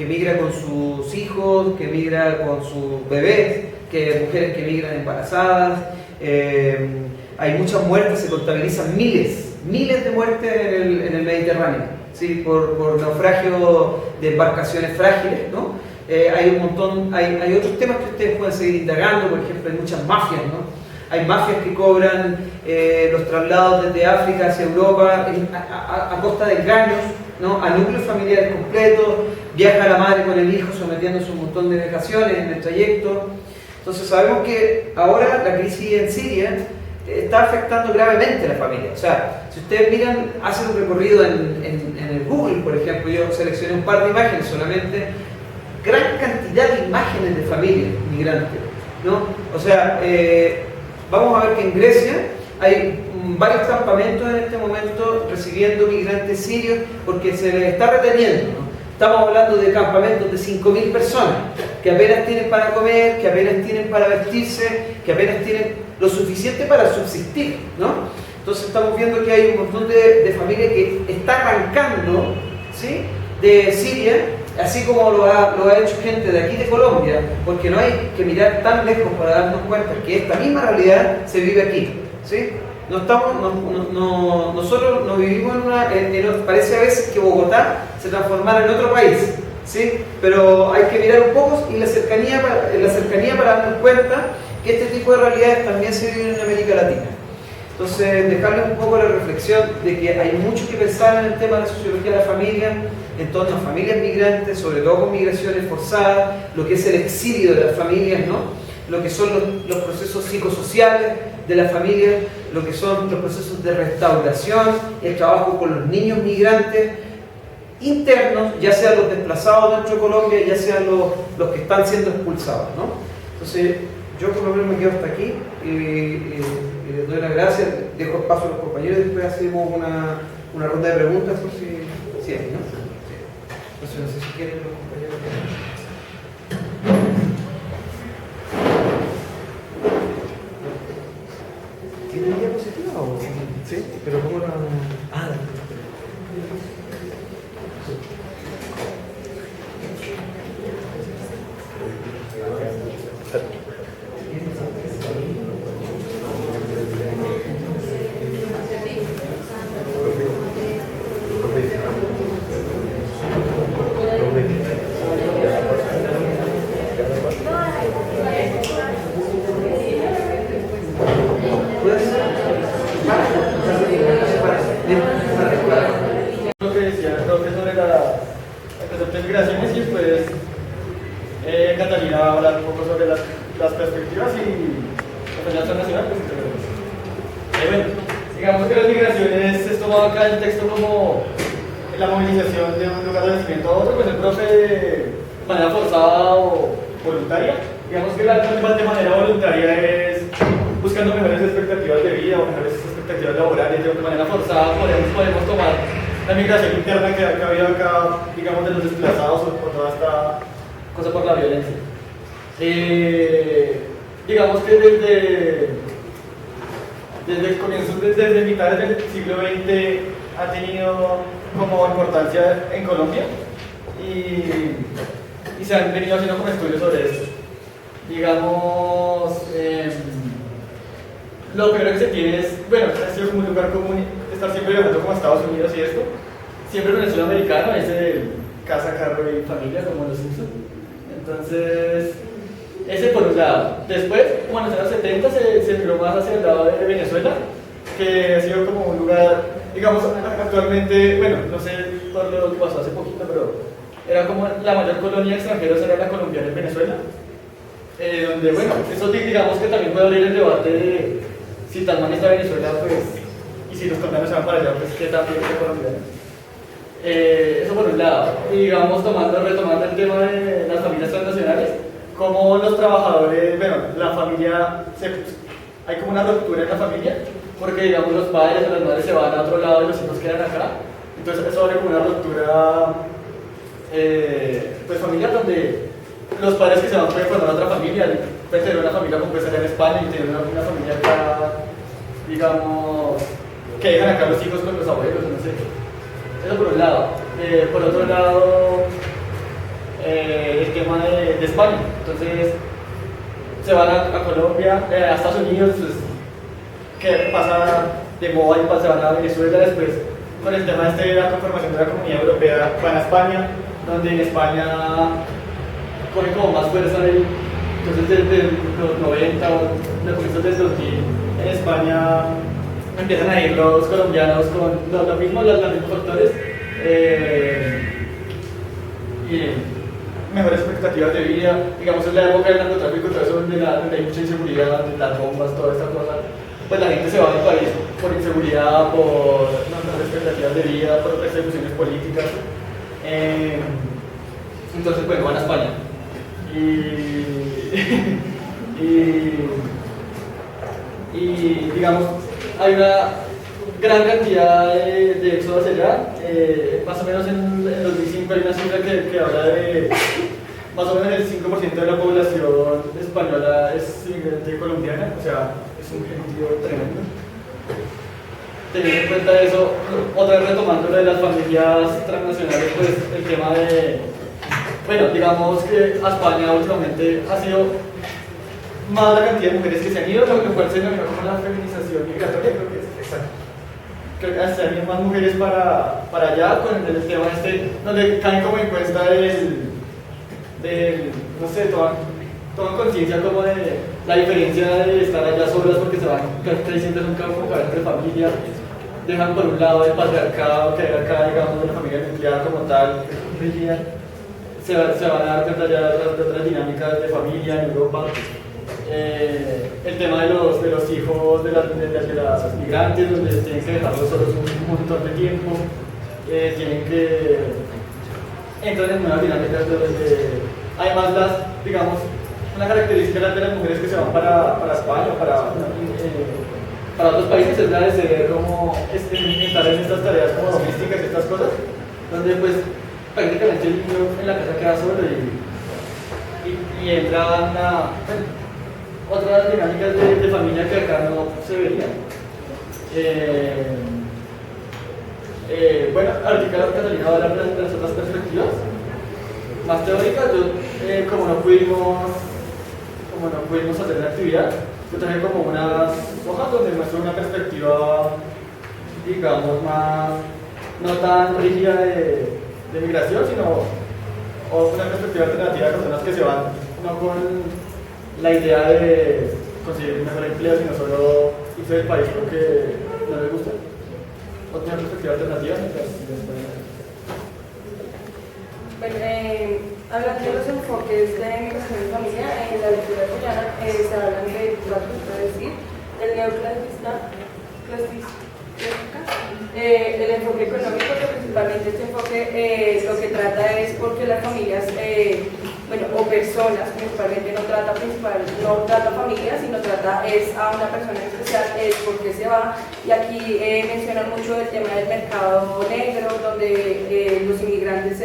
migra con sus hijos, que migra con sus bebés, que mujeres que migran embarazadas, hay muchas muertes, se contabilizan miles de muertes en el Mediterráneo, ¿sí? por naufragio de embarcaciones frágiles, ¿no? Hay un montón, hay otros temas que ustedes pueden seguir indagando, por ejemplo, hay muchas mafias, ¿no? Hay mafias que cobran los traslados desde África hacia Europa a costa de engaños, ¿no? A núcleos familiares completos, viaja la madre con el hijo sometiéndose a un montón de vejaciones en el trayecto. Entonces sabemos que ahora la crisis en Siria está afectando gravemente a la familia. O sea, si ustedes miran, hacen un recorrido en el Google, por ejemplo, yo seleccioné un par de imágenes solamente, gran cantidad de imágenes de familias migrantes, ¿no? O sea, vamos a ver que en Grecia hay varios campamentos en este momento recibiendo migrantes sirios porque se les está reteniendo, ¿no? Estamos hablando de campamentos de 5.000 personas que apenas tienen para comer, que apenas tienen para vestirse, que apenas tienen lo suficiente para subsistir, ¿no? Entonces estamos viendo que hay un montón de familias que está arrancando, ¿sí?, de Siria, así como lo ha hecho gente de aquí de Colombia, porque no hay que mirar tan lejos para darnos cuenta que esta misma realidad se vive aquí, ¿sí? Nosotros no vivimos parece a veces que Bogotá se transformara en otro país, ¿sí? Pero hay que mirar un poco en la cercanía para darnos cuenta que este tipo de realidades también se viven en América Latina. Entonces, dejarles un poco la reflexión de que hay mucho que pensar en el tema de la sociología de la familia, en torno a familias migrantes, sobre todo con migraciones forzadas, lo que es el exilio de las familias, ¿no? Lo que son los procesos psicosociales de las familias, lo que son los procesos de restauración, el trabajo con los niños migrantes internos, ya sean los desplazados dentro de Colombia, ya sean los que están siendo expulsados, ¿no? Entonces, yo por lo menos me quedo hasta aquí y les doy las gracias, dejo el paso a los compañeros y después hacemos una ronda de preguntas por si hay, ¿no? Sí. Entonces, no sé si quieren los compañeros. ¿Tienen diapositiva o sí? Pero ¿cómo la...? Lo que decía el profe sobre el concepto de migraciones y pues Catalina va a hablar un poco sobre las perspectivas y la Federación Nacional. Bueno, digamos que las migraciones es tomado acá en el texto como la movilización de un lugar de nacimiento a otro, pues el profe de manera forzada o voluntaria. Digamos que la de manera voluntaria es buscando mejores expectativas de vida o mejores expectativas laborales. De manera forzada podemos tomar la migración interna que ha habido acá, digamos, de los desplazados o por toda esta cosa por la violencia. Digamos que desde el comienzo, desde mitades del siglo XX, ha tenido como importancia en Colombia y se han venido haciendo como estudios sobre esto. Digamos, lo primero que se tiene es, bueno, ha sido como un lugar común estar siempre viajando como a Estados Unidos y esto, siempre con el suelo americano, es el casa, carro y familia, como los Simpsons. Entonces, Ese por un lado. Después, como en los años 70, se migró más hacia el lado de Venezuela, que ha sido como un lugar, digamos, actualmente, bueno, no sé por lo que pasó hace poquito, pero era como la mayor colonia de extranjeros era la colombiana en Venezuela, donde, bueno, eso digamos que también puede abrir el debate de si tal man está Venezuela, pues, y si los colombianos se van para allá, pues, ¿qué también es colombiano? Eso por un lado. Y digamos, retomando el tema de las familias transnacionales, como los trabajadores, bueno, la familia, hay como una ruptura en la familia, porque digamos los padres o las madres se van a otro lado y los hijos quedan acá. Entonces eso abre como una ruptura pues familiar, donde los padres que se van pueden formar otra familia, pueden tener una familia como puede ser en España y tener una familia acá, digamos, que dejan acá los hijos con los abuelos, no sé. Eso por un lado. Por otro lado, el tema de España. Entonces, se van a Colombia, a Estados Unidos, pues, que pasa de moda y se van a Venezuela. Después, con el tema de la conformación de la Comunidad Europea, van a España, donde en España pone como más fuerza. Entonces, desde los 90 o los comienzos del 2000, en España empiezan a ir los colombianos con los mismos factores y mejores expectativas de vida. Digamos, es la época del narcotráfico y todo eso, donde hay mucha inseguridad, donde las bombas, toda esta cosa. Pues la gente se va del país por inseguridad, por mejores expectativas de vida, por persecuciones políticas. Entonces, bueno, van a España. Y digamos, hay una gran cantidad de éxodo hacia allá. Más o menos en 2005 hay una cifra que habla de más o menos el 5% de la población española es inmigrante colombiana, o sea, es un gentío tremendo. Teniendo en cuenta eso, otra vez retomando lo de las familias transnacionales, pues el tema de, bueno, digamos que a España últimamente ha sido más la cantidad de mujeres que se han ido, lo cual se denomina como la feminización migratoria, creo que es exacto. Creo que se han ido más mujeres para allá con el tema donde caen como en cuenta no sé, toman conciencia como de la diferencia de estar allá solas porque se van creciendo en un campo entre familias, dejan por un lado el patriarcado que hay acá, digamos, una familia nuclear como tal, rígida, se van a dar cuenta ya de otras dinámicas de familia en Europa. El tema de los hijos de las migrantes, donde tienen que dejarlos solos un montón de tiempo, tienen que entrar en nuevas dinámicas donde además digamos, una característica de las mujeres que se van para España, para otros países es la de ser como estar en estas tareas como domésticas y estas cosas, donde pues prácticamente el niño en la casa queda solo y entran otras dinámicas de familia que acá no se verían. Bueno, ahorita Catalina va a hablar de las otras perspectivas más teóricas. Yo, como no pudimos hacer la actividad, yo traje como unas hojas donde muestro una perspectiva, digamos, más no tan rígida de migración, sino una perspectiva alternativa de personas que se van no con la idea de conseguir un mejor empleo, sino solo irse del país porque no les gusta. Otra perspectiva alternativa. Bueno, hablando de los enfoques de migración y familia, en la literatura se hablan de cuatro, es decir, el neoclasista, el enfoque económico, que principalmente este enfoque lo que trata es porque las familias, o personas principalmente no trata familias, sino trata a una persona en especial, por qué se va. Y aquí mencionan mucho el tema del mercado negro, donde los inmigrantes,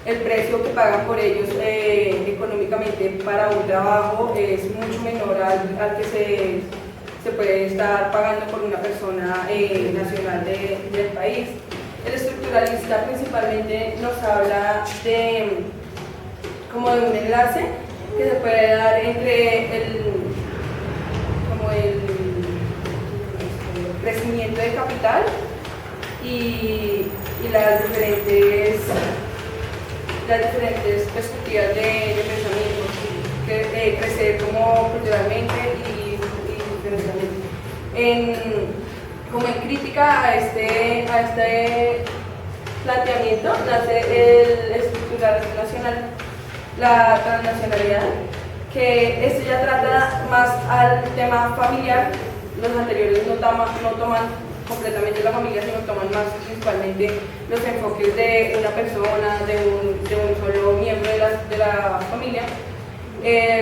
el precio que pagan por ellos económicamente para un trabajo es mucho menor al que se puede estar pagando por una persona nacional del país. El estructuralista principalmente nos habla como de un enlace que se puede dar entre el crecimiento de capital y las diferentes perspectivas de pensamiento crecer como culturalmente y como en crítica a este planteamiento nace el estructural nacional, la transnacionalidad, que esto ya trata más al tema familiar. Los anteriores no toman completamente la familia, sino toman más principalmente los enfoques de una persona, de un solo miembro de la familia.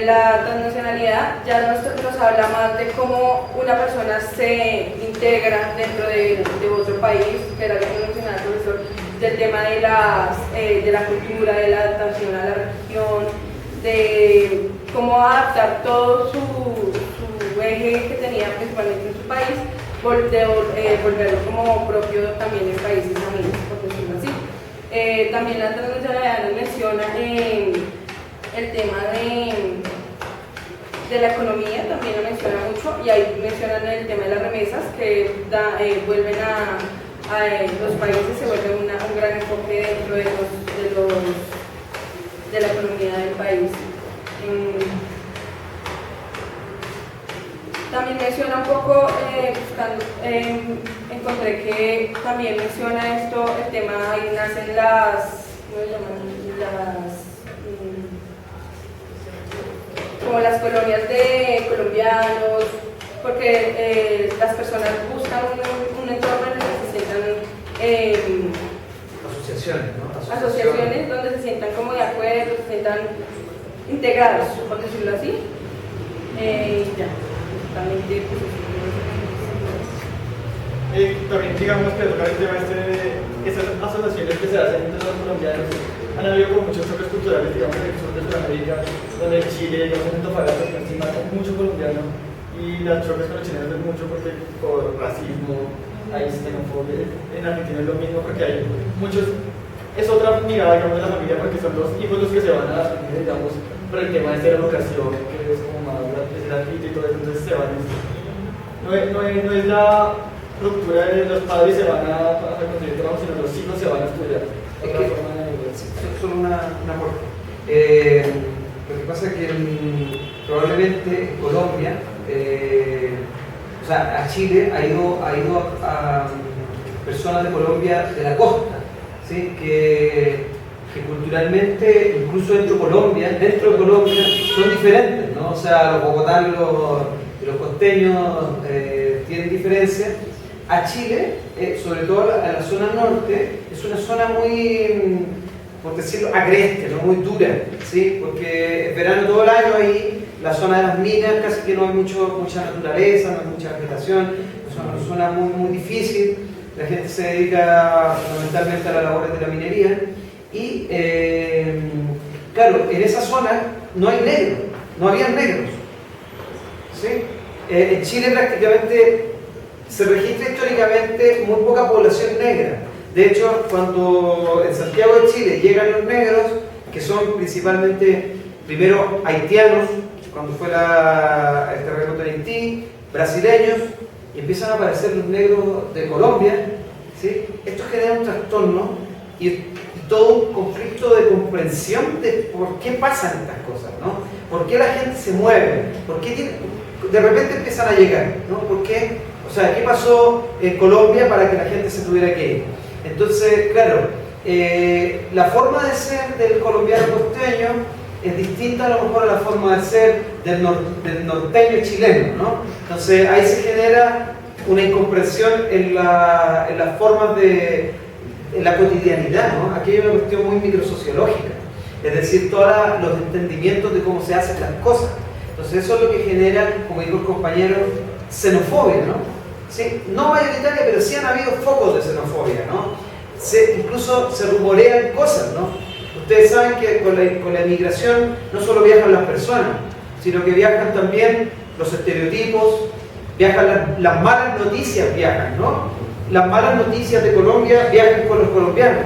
La transnacionalidad ya nos habla más de cómo una persona se integra dentro de otro país, que era lo que mencionaba el profesor, del tema de la cultura, de la adaptación a la religión, de cómo adaptar todo su eje que tenía principalmente en su país, volverlo como propio también en países amigos, por decirlo así. También la transnacionalidad nos menciona el tema de la economía, también lo menciona mucho, y ahí mencionan el tema de las remesas, que vuelven los países se vuelven un gran enfoque dentro de la economía del país. También menciona un poco, buscando, encontré que también menciona esto, el tema, ahí nacen ¿cómo se llaman? Como las colonias de colombianos, porque las personas buscan un entorno en el que se sientan Asociaciones, ¿no? asociaciones donde se sientan como de acuerdo, se sientan integrados, por decirlo así. Ya, totalmente. También digamos que tocar el tema esas asociaciones que se hacen entre los colombianos. Han habido como muchos choques culturales, digamos, en el sur de Sudamérica, donde en Chile, digamos, en Antofagasta, que encima hay mucho colombiano, y los choques con los chilenos es mucho porque por racismo, hay xenofobia. En Argentina es lo mismo porque hay muchos. Es otra mirada, digamos, de la familia porque son los hijos los que se van a Argentina, digamos, por el tema de la educación, que es como más gratuito y todo eso, entonces se van. No es la ruptura de los padres se van a conseguir trabajo, sino los hijos se van a estudiar. Otra forma de solo una aporte. Lo que pasa es que probablemente en Colombia, o sea, a Chile ha ido a personas de Colombia de la costa, ¿sí? que culturalmente, incluso dentro de Colombia, son diferentes, ¿no? O sea, los bogotanos y los costeños tienen diferencias. A Chile, sobre todo a la zona norte, es una zona muy, por decirlo, agreste, ¿no? Muy dura, ¿sí? Porque es verano todo el año ahí, la zona de las minas casi que no hay mucha naturaleza, no hay mucha vegetación, es una zona muy difícil, la gente se dedica fundamentalmente a las labores de la minería y, claro, en esa zona no hay negros, no había negros, ¿sí? En Chile prácticamente se registra históricamente muy poca población negra. De hecho, cuando en Santiago de Chile llegan los negros, que son principalmente, primero, haitianos, cuando fue el terremoto en Haití, brasileños, y empiezan a aparecer los negros de Colombia, ¿sí? Esto genera un trastorno y todo un conflicto de comprensión de por qué pasan estas cosas, ¿no? ¿Por qué la gente se mueve? ¿Por qué de repente empiezan a llegar? ¿No? ¿Por qué? O sea, ¿qué pasó en Colombia para que la gente se tuviera que ir? Entonces, claro, la forma de ser del colombiano costeño es distinta a lo mejor a la forma de ser del norteño chileno, ¿no? Entonces, ahí se genera una incomprensión en las formas en la cotidianidad, ¿no? Aquí hay una cuestión muy microsociológica, es decir, todos los entendimientos de cómo se hacen las cosas. Entonces, eso es lo que genera, como dijo el compañero, xenofobia, ¿no? Sí, no mayoritaria, pero sí han habido focos de xenofobia, ¿no? Incluso se rumorean cosas, ¿no? Ustedes saben que con la inmigración no solo viajan las personas, sino que viajan también los estereotipos, viajan las malas noticias, ¿no? Las malas noticias de Colombia viajan con los colombianos,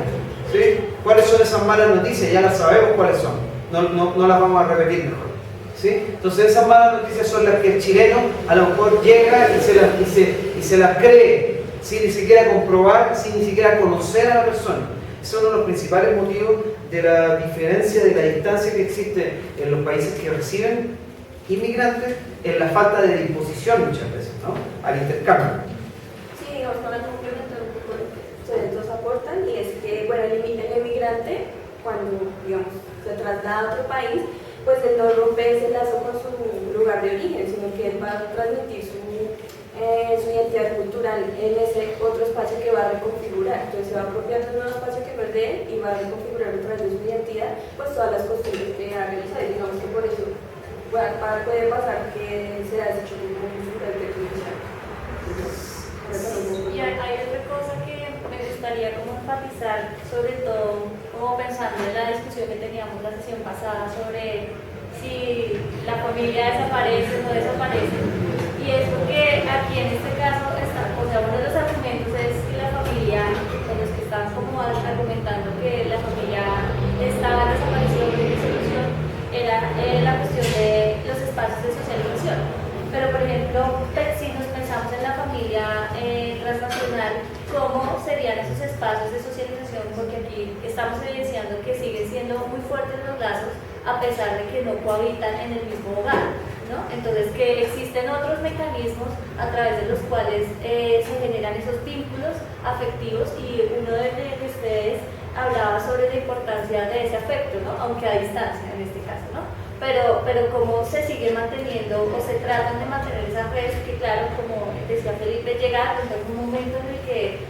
¿sí? ¿Cuáles son esas malas noticias? Ya las sabemos cuáles son, no las vamos a repetir mejor. ¿Sí? Entonces esas malas noticias son las que el chileno a lo mejor llega y se las cree sin ni siquiera comprobar, sin ni siquiera conocer a la persona. Ese es uno de los principales motivos de la diferencia, de la distancia que existe en los países que reciben inmigrantes, en la falta de disposición muchas veces, ¿no?, al intercambio. Sí, digamos, para complementar un poco lo que ustedes dos aportan, y es que, bueno, el inmigrante, cuando, digamos, se traslada a otro país, pues él no rompe ese lazo con su lugar de origen, sino que él va a transmitir su identidad cultural en ese otro espacio que va a reconfigurar. Entonces se va apropiando de un nuevo espacio que no es de él y va a reconfigurar a través de su identidad pues todas las costumbres que ha realizado. Digamos que por eso puede pasar que se ha hecho un cultural de televisión. Y hay otra cosa que me gustaría como enfatizar, sobre todo como pensando en la discusión que teníamos la sesión pasada sobre si la familia desaparece o no desaparece. Y es porque aquí en este caso, o sea, uno de los argumentos es que la familia, con los que están como argumentando que la familia estaba desaparecida por disolución, era la cuestión de los espacios de socialización. Pero, por ejemplo, si nos pensamos en la familia transnacional, ¿cómo serían esos espacios de socialización? Porque aquí estamos evidenciando que siguen siendo muy fuertes los lazos a pesar de que no cohabitan en el mismo hogar, ¿no? Entonces, que existen otros mecanismos a través de los cuales se generan esos vínculos afectivos, y uno de ustedes hablaba sobre la importancia de ese afecto, ¿no?, aunque a distancia en este caso, ¿no? Pero cómo se sigue manteniendo o se tratan de mantener esas redes, que claro, como decía Felipe, llega un momento en el que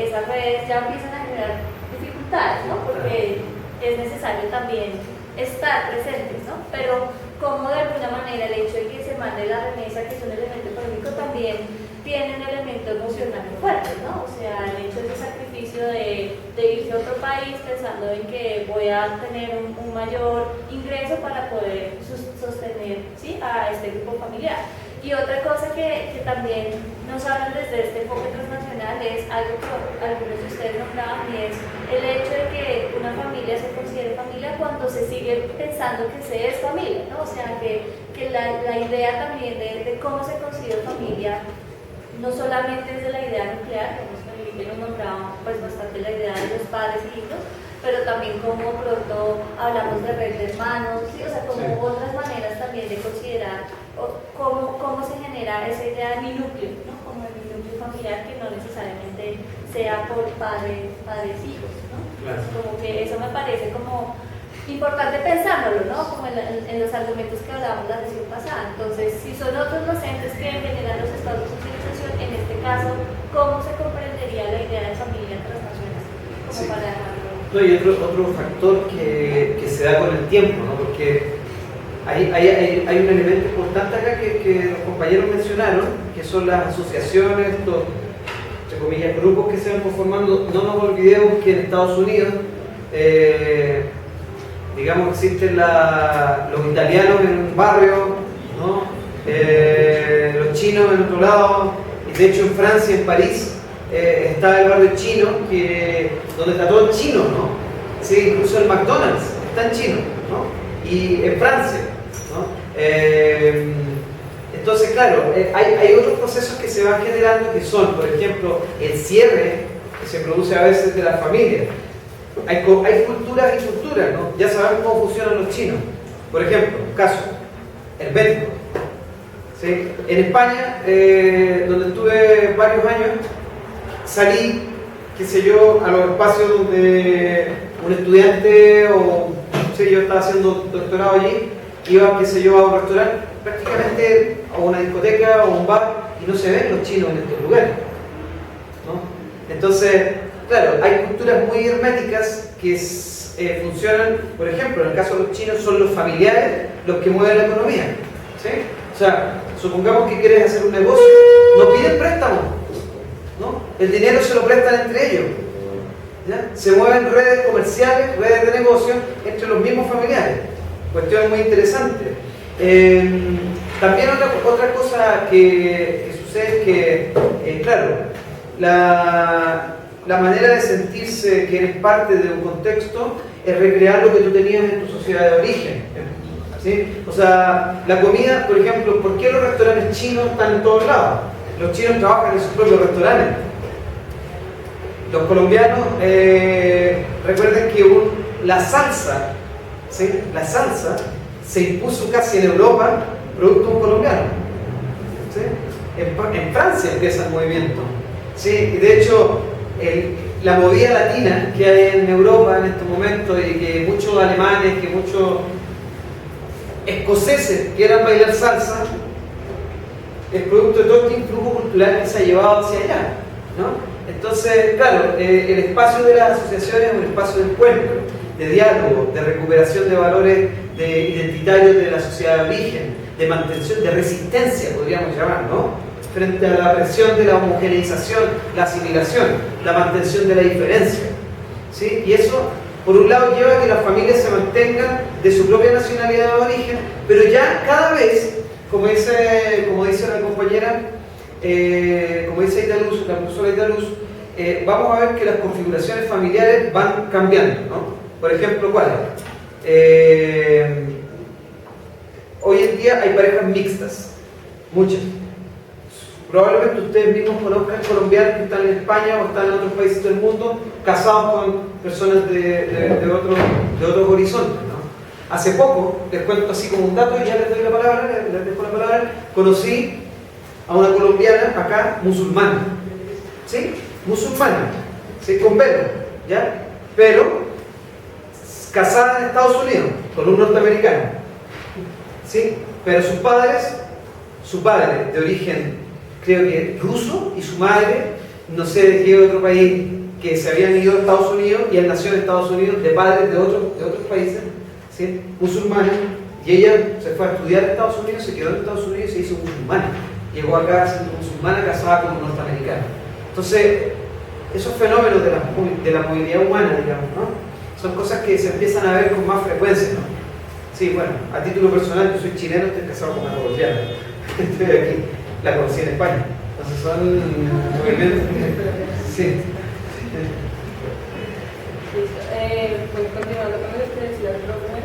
esas redes ya empiezan a generar dificultades, ¿no?, porque es necesario también estar presentes, ¿no? Pero como de alguna manera el hecho de que se mande la remesa, que es un elemento económico, también tiene un elemento emocional muy fuerte, ¿no? O sea, el hecho de ese sacrificio de irse a otro país pensando en que voy a tener un mayor ingreso para poder sostener, ¿sí?, a este grupo familiar. Y otra cosa que también nos hablan desde este enfoque transnacional es algo que algunos de ustedes nombraban, y es el hecho de que una familia se considere familia cuando se sigue pensando que se es familia, ¿no? O sea, que la idea también de cómo se considera familia no solamente es de la idea nuclear, que nos nombraba pues bastante la idea de los padres y hijos, pero también como pronto hablamos de red de hermanos, ¿sí? O sea, como otras maneras también de considerar cómo se genera esa idea de mi núcleo, ¿no? Como de mi núcleo familiar, que no necesariamente sea por padres hijos, ¿no? Claro. Como que eso me parece como importante pensándolo, ¿no? Como en los argumentos que hablábamos la sesión pasada. Entonces, si son otros docentes que generan los estados de socialización, en este caso, ¿cómo se comprendería la idea de familia transnacional? Como Sí. para dejarlo. No, y otro factor que se da con el tiempo, ¿no?, porque hay un elemento importante acá que los compañeros mencionaron, que son las asociaciones, estos, entre comillas, grupos que se van conformando. No nos olvidemos que en Estados Unidos, digamos, existen los italianos en un barrio, ¿no?, los chinos en otro lado, y de hecho en Francia, en París, está el barrio chino, donde está todo en chino, ¿no? Sí, incluso el McDonald's está en chino, ¿no? Y en Francia, ¿no? Entonces, claro, hay otros procesos que se van generando, que son, por ejemplo, el cierre que se produce a veces de las familias. Hay culturas y culturas, ¿no? Ya sabemos cómo funcionan los chinos. Por ejemplo, caso helvético. ¿Sí? En España, donde estuve varios años, salí, qué sé yo, a los espacios donde un estudiante o, no sé, yo estaba haciendo doctorado allí, iba, qué sé yo, a un restaurante, prácticamente a una discoteca o un bar, y no se ven los chinos en estos lugares, ¿no? Entonces, claro, hay culturas muy herméticas que funcionan. Por ejemplo, en el caso de los chinos, son los familiares los que mueven la economía, ¿sí? O sea, supongamos que quieres hacer un negocio, no piden préstamo, ¿no? El dinero se lo prestan entre ellos, ¿ya? Se mueven redes comerciales, redes de negocio entre los mismos familiares. Cuestión muy interesante. También otra cosa que sucede es que, claro, la manera de sentirse que eres parte de un contexto es recrear lo que tú tenías en tu sociedad de origen, ¿sí? O sea, la comida, por ejemplo, ¿por qué los restaurantes chinos están en todos lados? Los chinos trabajan en sus propios restaurantes. Los colombianos, recuerden que la salsa, ¿sí? La salsa se impuso casi en Europa, producto de un colombiano. ¿Sí? En Francia empieza el movimiento. ¿Sí? Y de hecho, la movida latina que hay en Europa en estos momentos, y que muchos alemanes, que muchos escoceses quieran bailar salsa, es producto de todo este influjo cultural que se ha llevado hacia allá, ¿no? Entonces, claro, el espacio de las asociaciones es un espacio de encuentro, de diálogo, de recuperación de valores identitarios de la sociedad de origen, de mantención, de resistencia, podríamos llamar, ¿no? Frente a la presión de la homogeneización, la asimilación, la mantención de la diferencia, ¿sí? Y eso, por un lado, lleva a que las familias se mantengan de su propia nacionalidad de origen, pero ya cada vez, como dice la compañera, como dice Italuz, la profesora Italuz, vamos a ver que las configuraciones familiares van cambiando, ¿no? Por ejemplo, ¿cuáles? Hoy en día hay parejas mixtas, muchas. Probablemente ustedes mismos conozcan colombianos que están en España o están en otros países del mundo, casados con personas de otros horizontes, ¿no? Hace poco, les cuento así como un dato y ya les doy la palabra, les dejo la palabra, conocí a una colombiana acá, musulmana, ¿sí? Musulmana, ¿sí? Con velo, ¿ya? Pero casada en Estados Unidos, con un norteamericano, ¿sí? Pero su padre de origen, creo que ruso, y su madre, no sé de qué otro país, que se habían ido a Estados Unidos, y él nació en Estados Unidos de padres de otros países, ¿sí? Musulmanes, y ella se fue a estudiar en Estados Unidos, se quedó en Estados Unidos y se hizo musulmana. Llegó acá siendo musulmana, casada con un norteamericano. Entonces, esos fenómenos de la movilidad humana, digamos, ¿no? Son cosas que se empiezan a ver con más frecuencia, ¿no? Sí, bueno, a título personal, yo soy chileno, estoy casado con una colombiana. Estoy aquí, la conocí en España. Entonces son movimientos. Sí. Pues continuando con lo que decía el profe,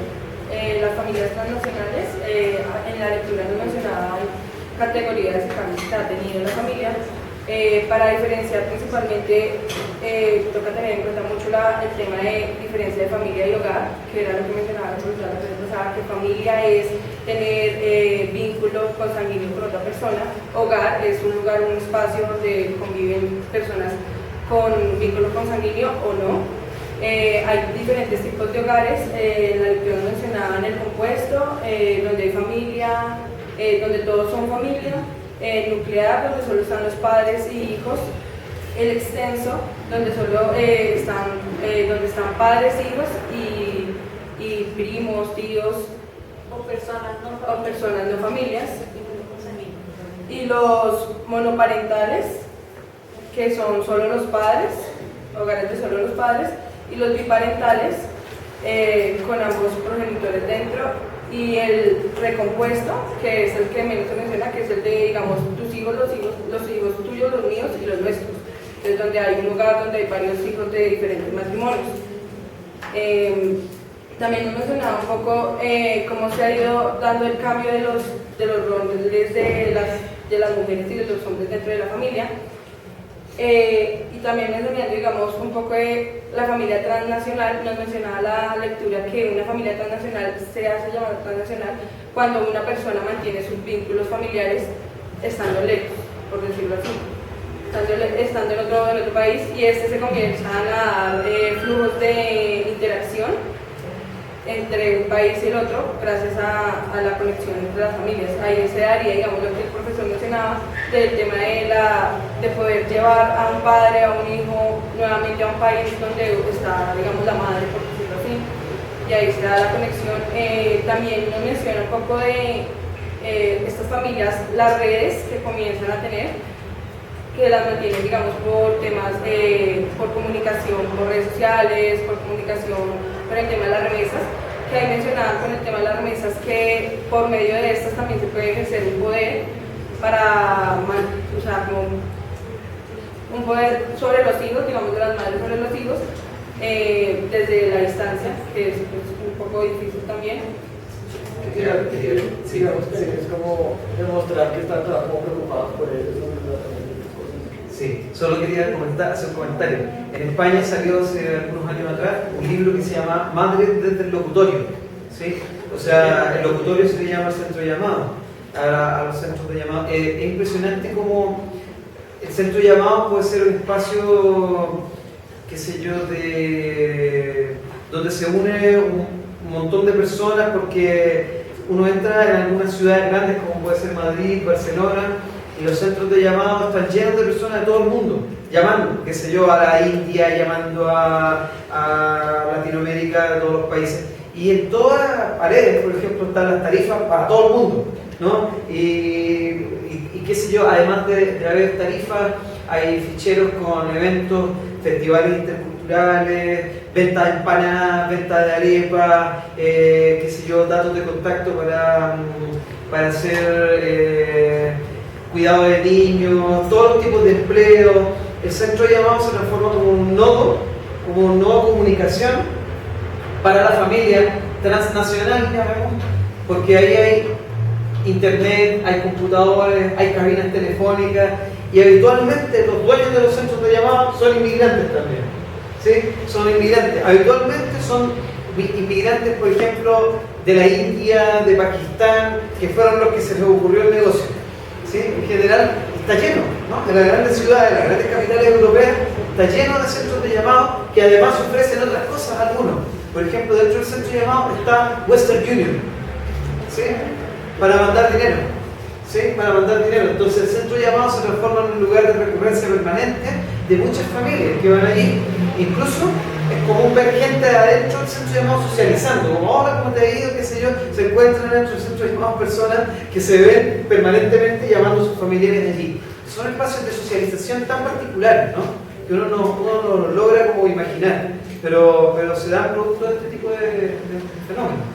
las familias transnacionales, en la lectura nos mencionaban categorías y cambios que ha tenido la familia. Para diferenciar principalmente, toca tener en cuenta mucho el tema de diferencia de familia y hogar, que era lo que mencionaba la profesora la vez pasada, que familia es tener vínculo consanguíneo con otra persona, hogar es un lugar, un espacio donde conviven personas con vínculo consanguíneo o no. Hay diferentes tipos de hogares, en la lectura mencionaban el compuesto, donde hay familia, donde todos son familia, nuclear, donde solo están los padres y hijos, el extenso, donde solo están padres, hijos y primos, tíos O personas no familias, y los monoparentales, que son solo los padres, hogares de solo los padres, y los biparentales, con ambos progenitores dentro, y el recompuesto, que es el que menos se menciona, que es el de, digamos, tus hijos, los hijos tuyos, los míos y los nuestros. Es donde hay un lugar donde hay varios hijos de diferentes matrimonios. También nos mencionaba un poco cómo se ha ido dando el cambio de los roles de las mujeres y de los hombres dentro de la familia. Y también mencionando, digamos, un poco de la familia transnacional. Nos mencionaba la lectura que una familia transnacional se hace llamar transnacional cuando una persona mantiene sus vínculos familiares estando lejos, por decirlo así, estando en otro país, y se comienzan a dar flujos de interacción entre un país y el otro gracias a la conexión entre las familias. Ahí se daría, digamos, lo que el profesor mencionaba del tema de poder llevar a un padre, a un hijo nuevamente a un país donde está, digamos, la madre, por decirlo así, y ahí se da la conexión. También nos menciona un poco de estas familias, las redes que comienzan a tener, que las mantienen, digamos, por temas por comunicación, por redes sociales, por comunicación, por el tema de las remesas, que ahí mencionaban con el tema de las remesas que por medio de estas también se puede ejercer un poder para, o sea, como un poder sobre los hijos, digamos, de las madres sobre los hijos, desde la distancia, que es un poco difícil también. Sí, es como demostrar que están como preocupados por eso. Sí, Solo quería hacer un comentario. En España salió hace algunos años atrás un libro que se llama Madre desde el locutorio, ¿sí? O sea, el locutorio se le llama centro de llamado, a los centros de llamado. Es impresionante cómo el centro de llamado puede ser un espacio, qué sé yo, donde se une un montón de personas, porque uno entra en algunas ciudades grandes como puede ser Madrid, Barcelona, y los centros de llamado están llenos de personas de todo el mundo, llamando, qué sé yo, a la India, llamando a Latinoamérica, de todos los países. Y en todas las paredes, por ejemplo, están las tarifas para todo el mundo, ¿no? Y qué sé yo, además de haber tarifas, hay ficheros con eventos, festivales interculturales, venta de empanadas, venta de arepas, qué sé yo, datos de contacto para hacer cuidado de niños, todos los tipos de empleo. El centro de llamado se transforma como un nodo de comunicación para la familia transnacional, porque ahí hay internet, hay computadores, hay cabinas telefónicas, y habitualmente los dueños de los centros de llamado son inmigrantes también, ¿sí? Son inmigrantes, habitualmente son inmigrantes, por ejemplo, de la India, de Pakistán, que fueron los que se les ocurrió el negocio, ¿sí? En general está lleno, ¿no? En las grandes ciudades, en las grandes capitales europeas, está lleno de centros de llamado que además ofrecen otras cosas a algunos. Por ejemplo, dentro del centro de llamado está Western Union, ¿sí? Para mandar dinero, ¿sí? Para mandar dinero. Entonces el centro de llamado se transforma en un lugar de recurrencia permanente de muchas familias que van allí. Incluso es común ver gente adentro del centro de llamado socializando, como ahora, como te he ido, qué sé yo, se encuentran dentro del centro de llamado personas que se ven permanentemente llamando a sus familiares de allí. Son espacios de socialización tan particulares, ¿no? Que uno no lo logra como imaginar, pero se dan producto de este tipo de fenómenos.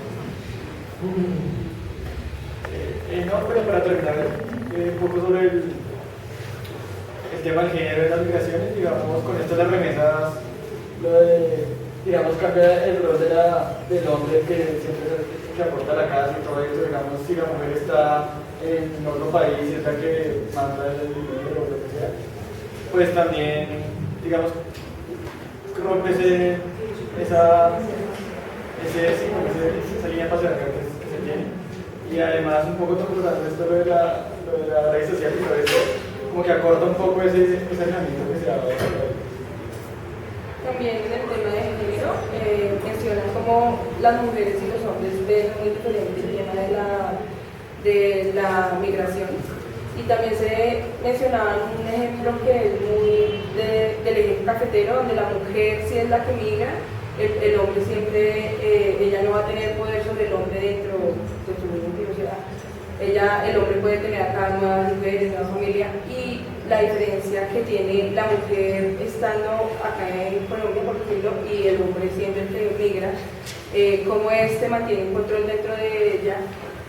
No, pero para terminar un poco sobre el tema del género de las migraciones, digamos, con esto de las remesas, digamos, cambia el rol del hombre que siempre que aporta a la casa y todo eso, digamos, si la mujer está en otro país y es la que manda el dinero o lo que sea, pues también, digamos, rompe esa línea patriarcal que se tiene. Y además, un poco controlando esto de la red social y todo eso, como que acorta un poco ese aislamiento que se ha dado. También en el tema de género, mencionan cómo las mujeres y los hombres ven muy diferente el tema de la migración. Y también se mencionaba un ejemplo que es muy del eje cafetero, donde la mujer sí es la que migra, el hombre siempre, ella no va a tener poder sobre el hombre dentro de su mismo tipo, o sea, el hombre puede tener acá nuevas mujeres, nueva familia, y la diferencia que tiene la mujer estando acá en Colombia, por decirlo, y el hombre siempre que migra, cómo mantiene un control dentro de ella,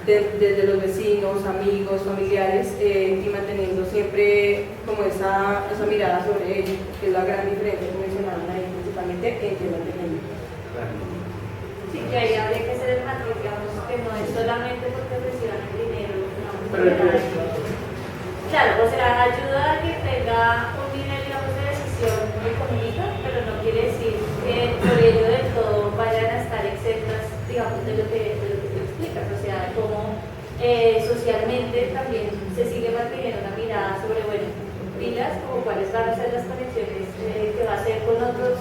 desde los vecinos, amigos, familiares, y manteniendo siempre como esa mirada sobre ellos, que es la gran diferencia que mencionaron ahí, principalmente en temas de género. Sí, que ahí habría que hacer el marco, digamos, que no es solamente porque reciban el dinero, claro, o sea, ayuda a que tenga un nivel, digamos, de decisión económica, pero no quiere decir que por ello del todo vayan a estar exentas, digamos, de lo que tú explicas, o sea, cómo socialmente también se sigue manteniendo una mirada sobre, bueno, pilas, como cuáles van a ser las conexiones que va a hacer con otras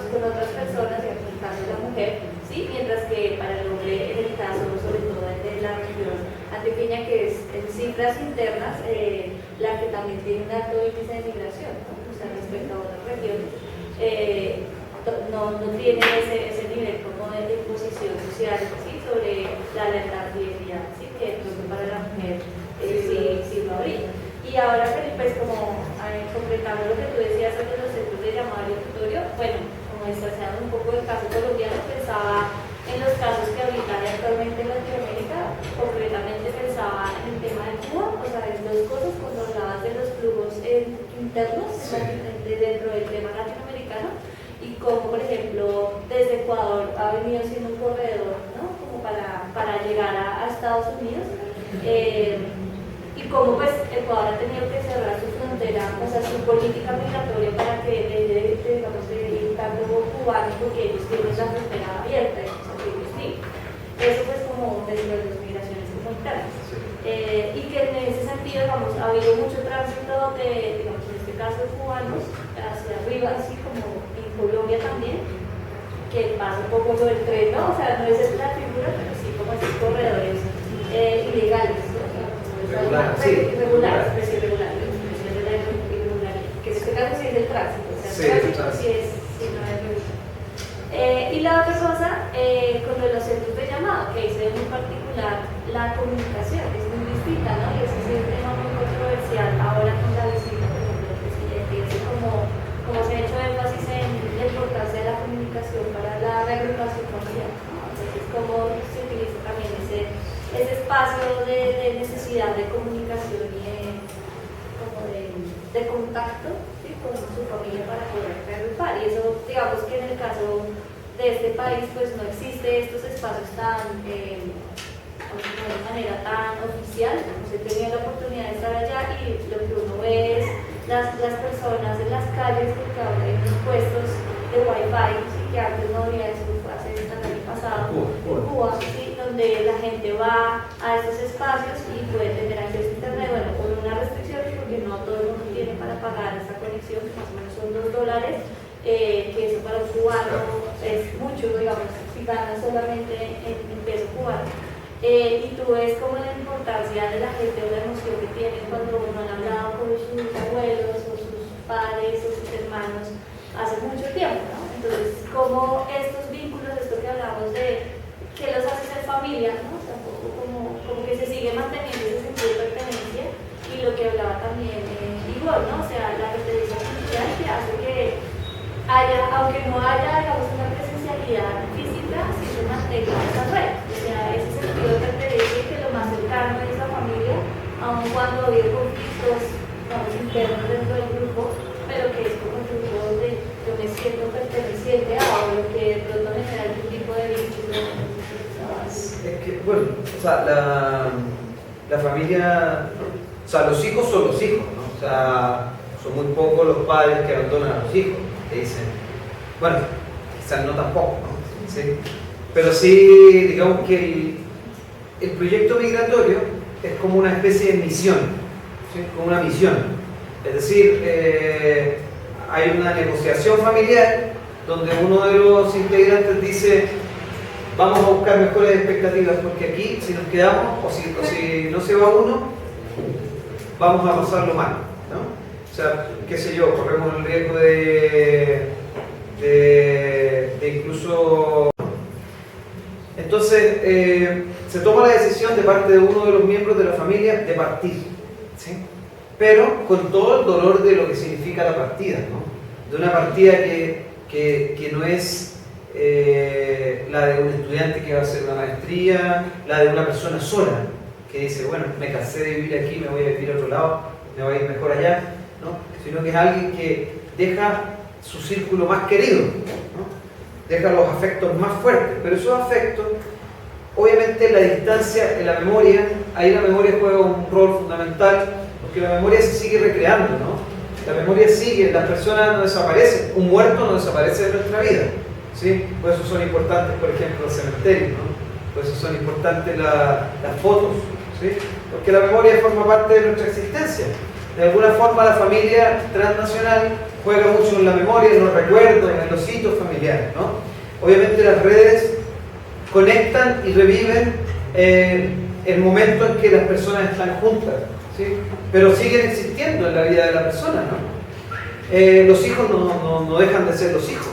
personas, y en el caso de la mujer, ¿sí? Mientras que para el hombre, en el caso, sobre todo de la región antioqueña, que es en cifras internas, la que también tiene un alto índice de migración, ¿no? O sea, respecto a otras regiones, no tiene ese nivel como de imposición social, ¿sí? Sobre la fidelidad, ¿sí? Que para la mujer sí lo habría. Y ahora, Felipe, pues como completando lo que tú decías sobre los centros de llamado aleatorio, bueno, como distanciando un poco del caso colombiano, pensaba en los casos que habitan actualmente en Latinoamérica, concretamente pensaba en el tema de Cuba, o sea, en dos cosas, cuando hablabas de los flujos internos dentro del tema latinoamericano, y como, por ejemplo, desde Ecuador ha venido siendo un corredor, ¿no? Como para llegar a Estados Unidos. Y cómo pues Ecuador ha tenido que cerrar su frontera, o sea, su política migratoria para que digamos, de ir tanto cubanos, porque ellos tienen la frontera abierta, o sea, que ellos sí. Eso pues como dentro de las migraciones comunitarias. Y que en ese sentido, digamos, ha habido mucho tránsito de, digamos, en este caso, cubanos hacia arriba, así como en Colombia también, que pasa un poco lo del tren, ¿no? O sea, no es la figura, pero sí como esos corredores ilegales, ¿no? Regular, sí. Regulares, pues irregulares, que en este caso sí es el tránsito, o sea, Sí, el tránsito sí es, sí no es regular. Y la otra cosa, con lo de los centros de llamado, que dice en particular la comunicación, que es muy distinta, ¿no? Y ese es un tema muy controversial ahora con la visita, por ejemplo, del presidente, es como se ha hecho énfasis en la importancia de la comunicación para la reagrupación familiar, ¿no? Entonces, cómo se utiliza también ese espacio de necesidad de comunicación y de contacto, ¿sí?, con su familia para poder reagrupar. Y eso, digamos que en el caso de este país, pues no existe estos espacios tan, de manera tan oficial. He tenido la oportunidad de estar allá y lo que uno ve es las personas en las calles, porque ahora hay unos puestos de Wi-Fi, ¿sí?, que antes no había, eso fue hace el año pasado, en Cuba, ¿sí?, donde la gente va a estos espacios y puede tener acceso a internet, bueno, con unas restricciones porque no todo el mundo tiene para pagar esa conexión, que más o menos son $2, que eso para un cubano es mucho, digamos, si ganas solamente en peso cubano. Y tú ves como la importancia de la gente o la emoción que tienen cuando uno ha hablado con sus abuelos o sus padres o sus hermanos hace mucho tiempo, ¿no? Entonces, como estos vínculos, esto que hablamos de que los hace ser familia, ¿no? O sea, como que se sigue manteniendo ese sentido de pertenencia, y lo que hablaba también igual, ¿no? O sea, la pertenencia social que hace que haya, aunque no haya, digamos, una presencialidad física, sí se mantenga esa red, o sea, ese sentido de pertenencia y que lo más cercano es la familia, aun cuando ha habido conflictos, digamos, internos dentro del grupo, pero que es como el grupo donde yo me siento perteneciente a, o lo que de pronto me genera algún tipo de vínculo. Es que, bueno, o sea, la familia, o sea, los hijos son los hijos, ¿no? O sea, son muy pocos los padres que abandonan a los hijos, que dicen, bueno, quizás no tampoco, ¿no? ¿Sí? Pero sí, digamos que el proyecto migratorio es como una especie de misión, ¿sí?, como una misión. Es decir, hay una negociación familiar donde uno de los integrantes dice, vamos a buscar mejores expectativas, porque aquí, si nos quedamos, o si no se va uno, vamos a pasarlo mal, ¿no? O sea, qué sé yo, corremos el riesgo de incluso... Entonces, se toma la decisión de parte de uno de los miembros de la familia de partir, ¿sí?, pero con todo el dolor de lo que significa la partida, ¿no? De una partida que no es la de un estudiante que va a hacer una maestría, la de una persona sola, que dice, bueno, me cansé de vivir aquí, me voy a vivir a otro lado, me voy a ir mejor allá, ¿no? Sino que es alguien que deja su círculo más querido, ¿no? Deja los afectos más fuertes, pero esos afectos, obviamente en la distancia, en la memoria, ahí la memoria juega un rol fundamental, porque la memoria se sigue recreando, ¿no? La memoria sigue, las personas no desaparecen, un muerto no desaparece de nuestra vida, ¿sí? Por eso son importantes, por ejemplo, los cementerios, ¿no? Por eso son importantes las fotos, ¿sí? Porque la memoria forma parte de nuestra existencia. De alguna forma la familia transnacional juega mucho en la memoria, en los recuerdos, en los hitos familiares, ¿no? Obviamente las redes conectan y reviven el momento en que las personas están juntas, ¿sí? Pero siguen existiendo en la vida de la persona, ¿no? Los hijos no dejan de ser los hijos,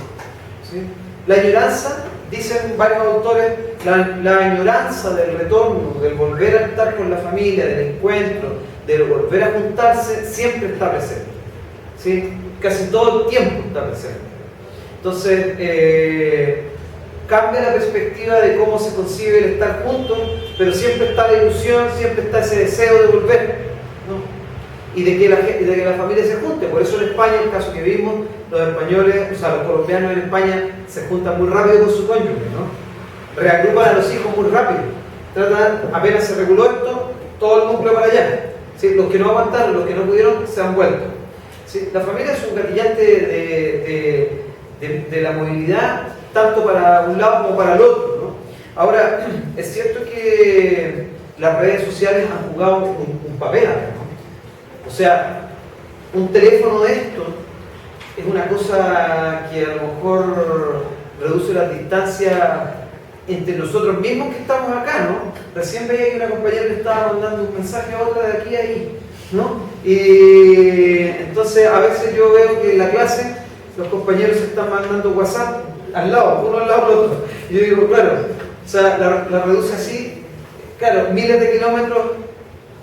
¿sí? La añoranza, dicen varios autores, la añoranza del retorno, del volver a estar con la familia, del encuentro, del volver a juntarse, siempre está presente, ¿sí? Casi todo el tiempo está presente. Entonces, cambia la perspectiva de cómo se concibe el estar juntos, pero siempre está la ilusión, siempre está ese deseo de volver, ¿no? Y de que la familia se junte. Por eso en España, el caso que vimos, los españoles, o sea, los colombianos en España se juntan muy rápido con su cónyuge, ¿no? Reagrupan a los hijos muy rápido. Tratan, apenas se reguló esto, todo el núcleo para allá, ¿sí? Los que no aguantaron, los que no pudieron, se han vuelto. ¿Sí? La familia es un gatillante de la movilidad, tanto para un lado como para el otro, ¿no? Ahora, es cierto que las redes sociales han jugado un papel acá, ¿no? O sea, un teléfono de esto es una cosa que a lo mejor reduce las distancias entre nosotros mismos que estamos acá, ¿no? Recién veía que una compañera le estaba mandando un mensaje a otra de aquí a ahí, ¿no? Y entonces a veces yo veo que en la clase los compañeros se están mandando WhatsApp al lado, uno al lado del otro. Y yo digo, claro, o sea, la reduce así, claro, miles de kilómetros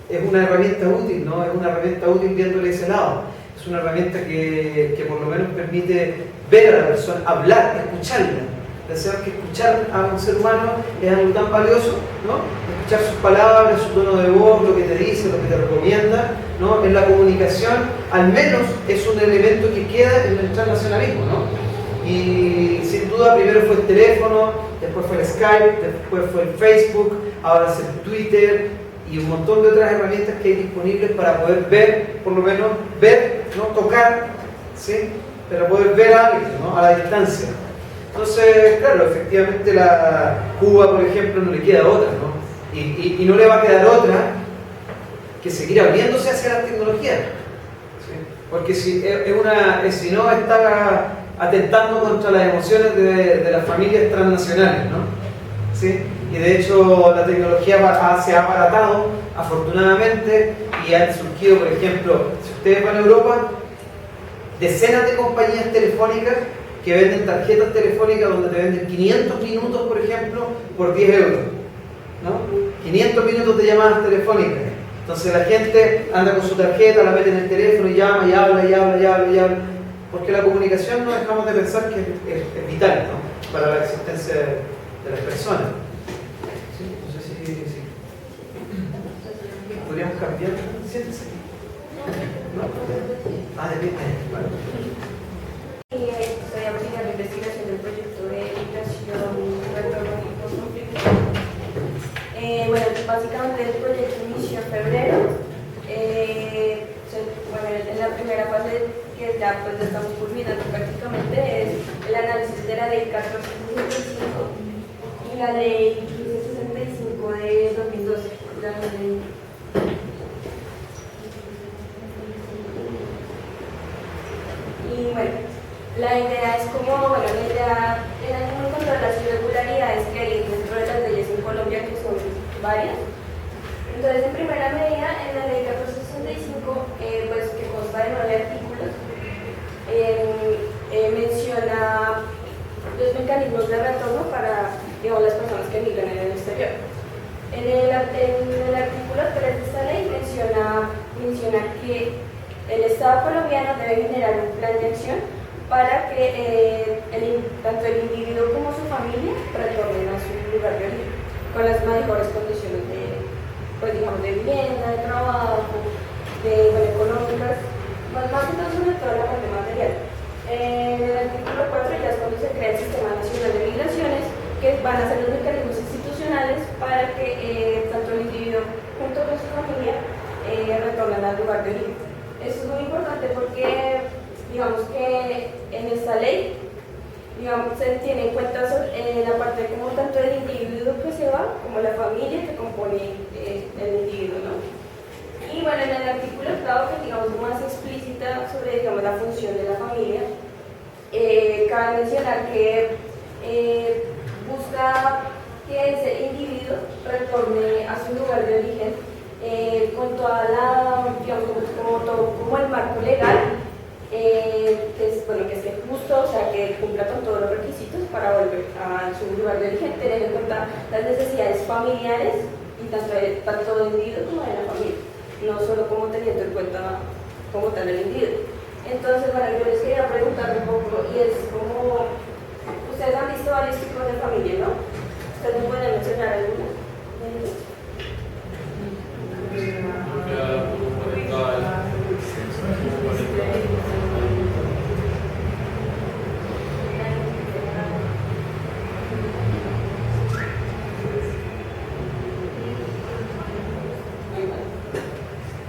es una herramienta útil, ¿no? Es una herramienta útil viéndole ese lado. Es una herramienta que por lo menos permite ver a la persona, hablar, escucharla. Pensar que escuchar a un ser humano es algo tan valioso, ¿no? Escuchar sus palabras, su tono de voz, lo que te dice, lo que te recomienda, ¿no? En la comunicación, al menos es un elemento que queda en el transnacionalismo, ¿no? Y sin duda primero fue el teléfono, después fue el Skype, después fue el Facebook, ahora es el Twitter y un montón de otras herramientas que hay disponibles para poder ver, por lo menos ver, no tocar, ¿sí? Para poder ver a alguien, ¿no? A la distancia. Entonces, claro, efectivamente Cuba, por ejemplo, no le queda otra, ¿no? Y no le va a quedar otra que seguir abriéndose hacia las tecnologías, ¿sí? Porque si no está atentando contra las emociones de las familias transnacionales, ¿no? ¿Sí? Y de hecho la tecnología se ha abaratado, afortunadamente, y han surgido, por ejemplo, si ustedes van a Europa, decenas de compañías telefónicas que venden tarjetas telefónicas donde te venden 500 minutos, por ejemplo, por 10 euros, ¿no? 500 minutos de llamadas telefónicas. Entonces la gente anda con su tarjeta, la mete en el teléfono y llama y habla y habla y habla y habla. Porque la comunicación no dejamos de pensar que es vital, ¿no? Para la existencia de las personas. ¿Sí? No sé si podríamos cambiar. Siéntese. ¿No? Ah, de pie. Vale. Soy auxiliar de investigación del proyecto de migración, retorno y postconflicto. Bueno, básicamente el proyecto inició en febrero. Bueno, en la primera fase, que ya pues estamos culminando prácticamente, es el análisis de la ley 1465 y la ley 1565 de 2012. Y bueno, la idea es como, bueno, la idea era encontrar las irregularidades que hay dentro de las leyes en Colombia, que son varias. Entonces, en primera medida, en la ley 1465, pues que consta de 9 artículos, menciona los mecanismos de retorno para, digamos, las personas que migran en el exterior. En el artículo 3 de esta ley menciona que el Estado colombiano debe generar un plan de acción para que tanto el individuo como su familia retornen a su lugar de origen con las mejores condiciones pues, digamos, de vivienda, de trabajo, económicas, más que todo sobre todo la parte material. En el artículo 4 ya es cuando se crea el Sistema Nacional de Migraciones, que van a ser los mecanismos institucionales para que tanto el individuo junto con su familia retornen al lugar de origen. Eso es muy importante porque digamos que en esta ley se tiene en cuenta la parte como tanto del individuo que se va como la familia que compone el individuo, ¿no? Y bueno, en el artículo 8, que digamos más explícita sobre digamos, la función de la familia, cabe mencionar que busca que ese individuo retorne a su lugar de origen con toda la, digamos, como el marco legal, que esté justo, o sea, que cumpla con todos los requisitos para volver a su lugar de origen, tener en cuenta las necesidades familiares y tanto del individuo como de la familia, no solo como teniendo en cuenta como tal el individuo. Entonces, bueno, yo les quería preguntar un poco, y es como, ustedes han visto varios tipos de familia, ¿no? ¿Ustedes me pueden mencionar alguna?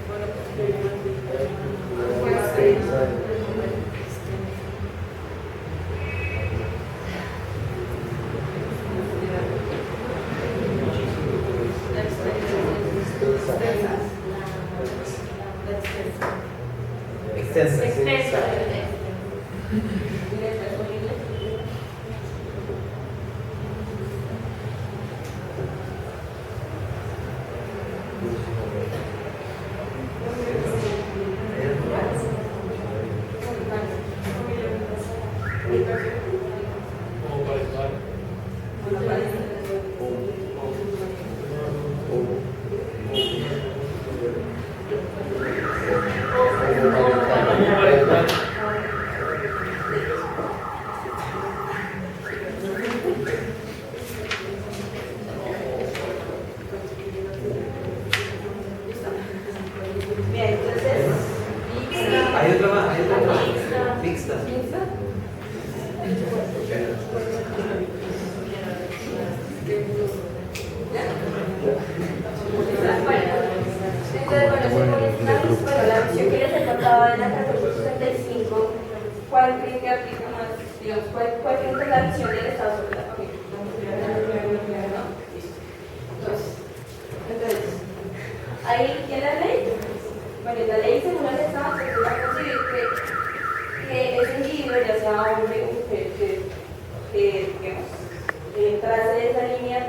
Bueno, Extensa. Extensa. Bien, entonces, Hay otra más. Mixta. la opción que les he contado de la 1465, ¿cuál creen que aplica más? Digamos, ¿cuál creen que es la visión del Estado sobre la familia? ¿No? Listo. Entonces, ahí tiene la ley. Bueno, la ley según el Estado se va a concebir que ese individuo, ya sea hombre o mujer, que digamos, trace esa línea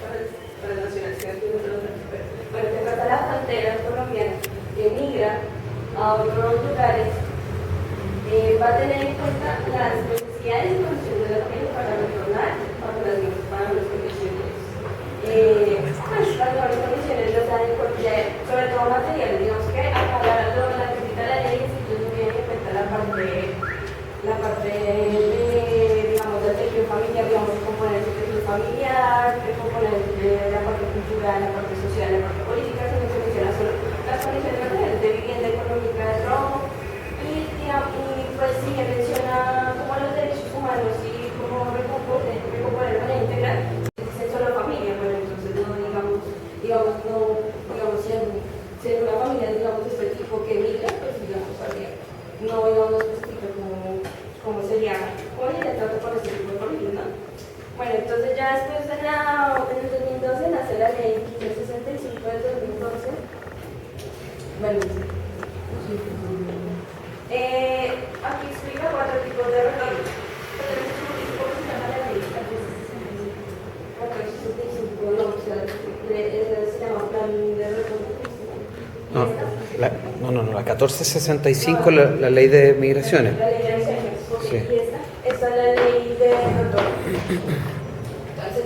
para las nacionalidades, bueno, que trata la frontera colombiana, que migra a otros lugares, va a tener en cuenta las necesidades y condiciones de la familia para retornar para las condiciones, pues, las mejores condiciones, ya sea sobre todo materiales, digamos que aclarando la crítica de la ley, si ellos no tienen en cuenta la parte de, digamos, del tejido familiar, digamos, el componente del tejido familiar, el componente de la parte cultural, la parte social, la parte política, sino se menciona solo las condiciones materiales de vivienda económica, de trabajo, y pues sí que menciona como los derechos humanos y cómo recomponer de manera integral, es solo familia, bueno, entonces no digamos, si en una familia, digamos, este tipo que migra, pues digamos, habría, no especifica cómo sería el trato con este tipo de familia, ¿no? Bueno, entonces ya después en el 2012 nace la ley 1565 del 2012. Bueno, aquí explica 4 tipos de retorno. ¿Cómo se llama la ley? 465, no, o sea, se llama plan de retorno. No, la 1465, la ley de migraciones. La ley de migraciones, Sí. y esta es la ley de retorno. Entonces,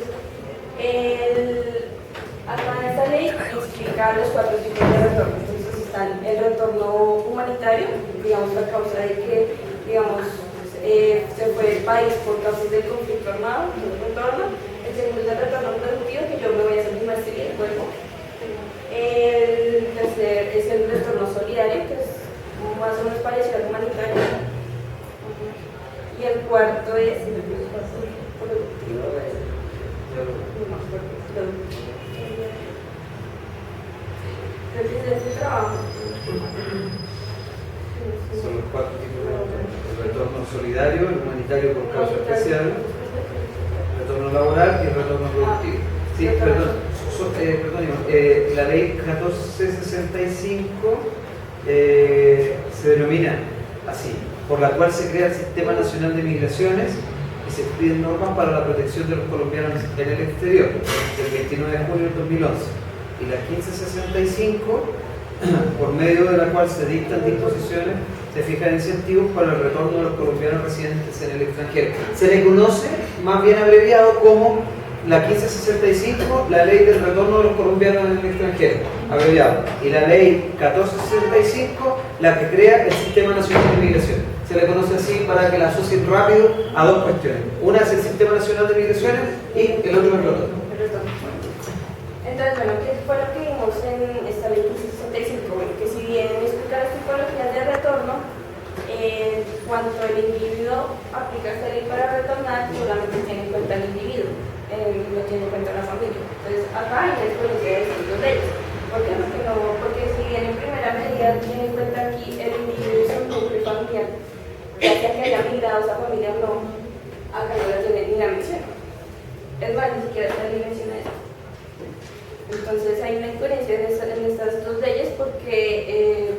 acá en esta ley explica los 4 tipos de retorno. Entonces están el retorno humanitario, digamos a causa de que, digamos, se fue del país por causas del conflicto armado, que es el retorno. El segundo es el retorno productivo, que yo me voy a hacer mi maestría y vuelvo. El tercer es el retorno solidario, que es más o menos parecido al humanitario. Y el cuarto es el productivo. Entonces, es el trabajo. Son los 4 tipos de retorno. El retorno solidario, el humanitario por causa especial, el retorno laboral y el retorno productivo. Sí, perdón, la ley 1465 se denomina así, por la cual se crea el Sistema Nacional de Migraciones y se expiden normas para la protección de los colombianos en el exterior, del 29 de junio del 2011. Y la 1565, por medio de la cual se dictan disposiciones, se fijan incentivos para el retorno de los colombianos residentes en el extranjero. Se le conoce, más bien abreviado, como la 1565, la ley del retorno de los colombianos en el extranjero, abreviado. Y la ley 1465, la que crea el Sistema Nacional de Migración. Se le conoce así para que la asocien rápido a 2 cuestiones. Una es el Sistema Nacional de Migraciones y el otro es el retorno. Entonces, bueno, ¿qué fue lo que vimos en esta ley 1565? Bueno, que si bien explica las tipologías de retorno, cuando el individuo aplica esta ley para retornar, solamente tiene en cuenta el individuo, no tiene en cuenta la familia. Entonces, acá hay la experiencia de distintas leyes. ¿Por qué? Porque si bien en primera medida tiene en cuenta aquí el individuo y su núcleo esta familia no, acá no la tiene ni la menciona. Es más, ni siquiera está ni menciona eso. Entonces hay una incoherencia en estas dos leyes porque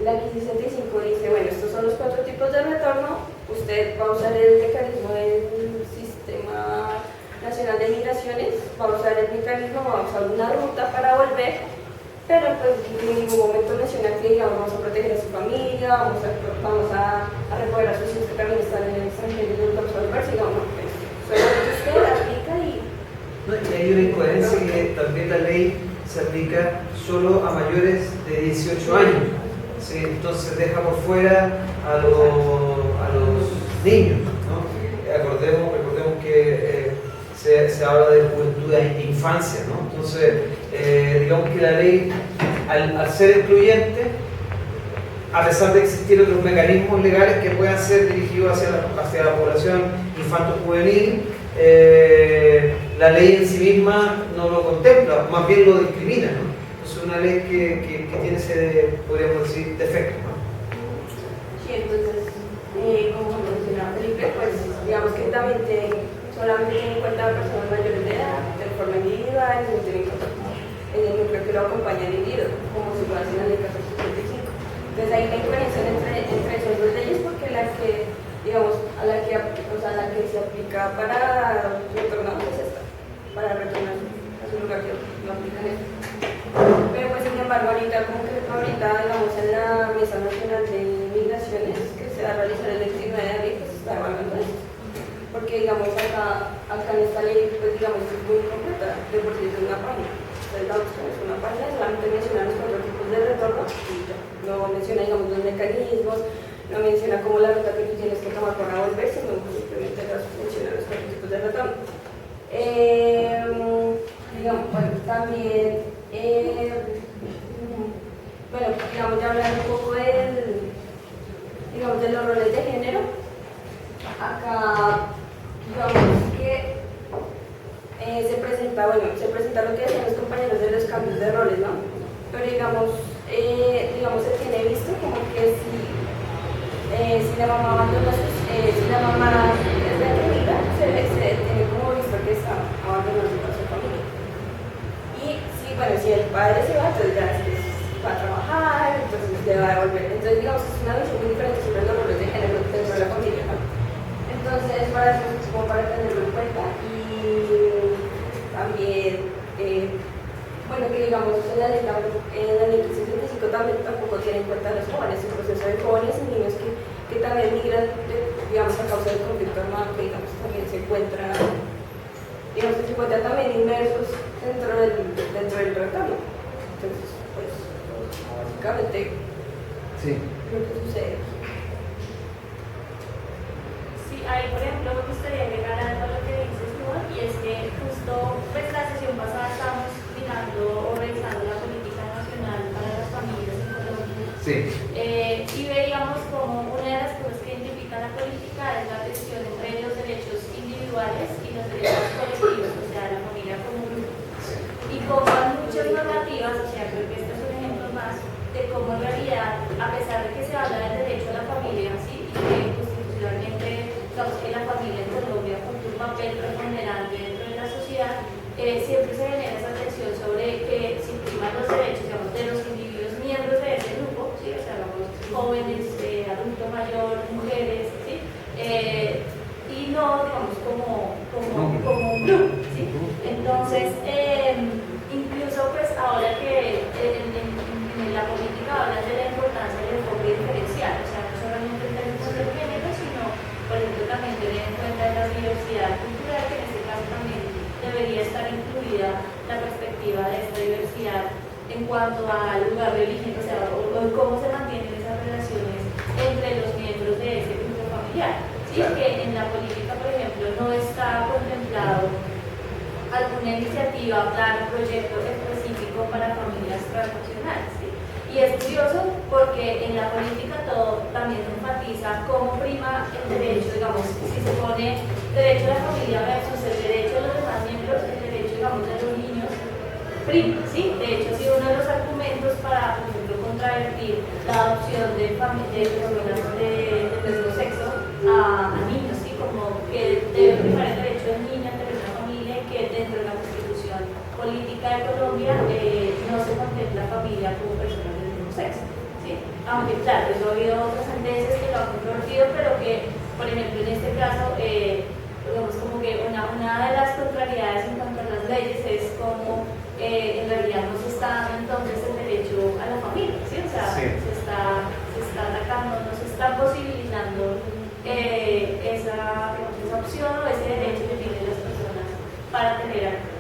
la 1565 dice, bueno, estos son los 4 tipos de retorno, usted va a usar el mecanismo del Sistema Nacional de Migraciones, va a usar el mecanismo, va a usar una ruta para volver, pero pues en ningún momento menciona que digamos, vamos a proteger a su familia, vamos a recoger a sus hijos que también están en el extranjero y los vamos a volver, sino no, pues solamente usted aplica y... No, y hay una incoherencia que también la ley se aplica solo a mayores de 18 años. ¿Sí? Entonces deja por fuera a los niños, ¿no? Recordemos que se habla de juventud e infancia, ¿no? Entonces, digamos que la ley, al ser excluyente, a pesar de existir otros mecanismos legales que puedan ser dirigidos hacia la población infanto-juvenil, la ley en sí misma no lo contempla, más bien lo discrimina, ¿no? Es una ley que tiene ese, podríamos decir, defecto, ¿no? Sí, entonces, como mencionaba Felipe, pues digamos que también solamente tiene en cuenta a personas mayores de edad, de forma individual, no tiene en cuenta en el núcleo que lo acompaña al individuo, como se puede hacer en la ley 1475. Entonces hay una incoherencia entre esas dos leyes porque la que, digamos, a la que se aplica para retornar es esta, para retornar a su lugar que no aplica en esto. Pero pues sin embargo ahorita digamos en la Mesa Nacional de Migraciones que se va a realizar el 29 de abril pues se está evaluando esto. Porque digamos acá en esta ley pues digamos es muy completa, de por sí es una página. Entonces la opción es una página, solamente menciona los 4 tipos de retorno y ya. No menciona digamos los mecanismos, no menciona como la ruta que tú tienes que tomar para volver, sino simplemente menciona los 4 tipos de retorno. Digamos, bueno, también bueno, digamos, ya hablando un poco digamos, de los roles de género, acá, digamos que se presenta lo que decían los compañeros de los cambios de roles, ¿no? Pero digamos, se tiene visto como que si la mamá abandona si la mamá es de amiga, se tiene como visto que está abandonando a su familia. Y si el padre se va, entonces ya va a trabajar, entonces ya va a volver. Entonces, digamos, es una visión muy diferente sobre los roles de género dentro de la familia, ¿no? Entonces, para eso es como para tenerlo en cuenta y también, que digamos, en la ley 65 también tampoco tiene en cuenta a los jóvenes, el proceso de jóvenes y niños que también migran, digamos, a causa del conflicto armado, que digamos, también se encuentran también inmersos dentro del retorno. Entonces, pues, básicamente, Sí. lo que sucede. Sí, ahí por ejemplo me gustaría agregar algo a lo que dices tú, y es que justo pues la sesión pasada estábamos mirando o revisando la política nacional para las familias en Colombia. Sí. Y veíamos como una de las cosas que identifica la política es la tensión entre los derechos individuales y los derechos colectivos, o sea, la familia como grupo. Y como hay muchas normativas, o sea, creo que este es un ejemplo más de cómo en realidad, a pesar de que se habla del derecho a la familia, ¿sí? Y que constitucionalmente, digamos que la familia en Colombia cumple un papel preponderante dentro de la sociedad, siempre se genera esa tensión sobre que se impriman los derechos, digamos, de los individuos miembros de ese grupo, ¿sí? O sea, los jóvenes, adulto mayor, mujeres, ¿sí? Y no, digamos, como un grupo, ¿sí? Entonces, incluso pues ahora que en la política hablan de la importancia del enfoque diferencial, o sea, no solamente en términos de género, sino, por ejemplo, también tener en cuenta la diversidad cultural, que en este caso también debería estar incluida la perspectiva de esta diversidad en cuanto al lugar de origen, o sea, o cómo se mantienen esas relaciones entre los miembros de ese grupo familiar. Sí, claro. Que en la política, por ejemplo, no está contemplado alguna iniciativa, plan, proyecto específico para familias transnacionales. ¿Sí? Y es curioso porque en la política todo también se enfatiza cómo prima el derecho, digamos, si se pone derecho a la familia versus el derecho de los demás miembros, el derecho, digamos, de los niños, prima, ¿sí? De hecho, ha sido uno de los argumentos para, por ejemplo, contravertir la adopción de personas del mismo sexo a familia como personas del mismo sexo, ¿sí? Aunque claro, eso ha habido otras sentencias que lo han controvertido, pero que, por ejemplo, en este caso, digamos como que una de las contrariedades en cuanto a las leyes es como en realidad no se está dando entonces el derecho a la familia, ¿sí? O sea, Sí. se está atacando, no se está posibilitando esa opción o ese derecho que tienen las personas para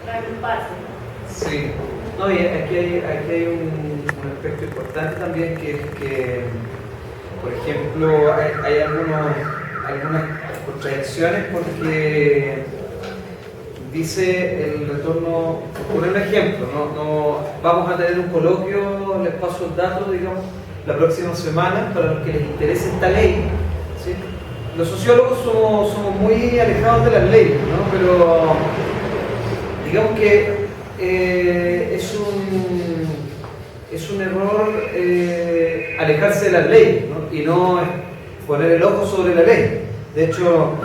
reagruparse, ¿no? Sí, no, y aquí hay un aspecto importante también que es que, por ejemplo, hay algunas contradicciones porque dice el retorno, por poner un ejemplo, no, vamos a tener un coloquio, les paso el dato, digamos, la próxima semana para los que les interese esta ley, ¿sí? Los sociólogos somos muy alejados de las leyes, ¿no? Pero digamos que es un error alejarse de las leyes, ¿no? Y no poner el ojo sobre la ley. De hecho,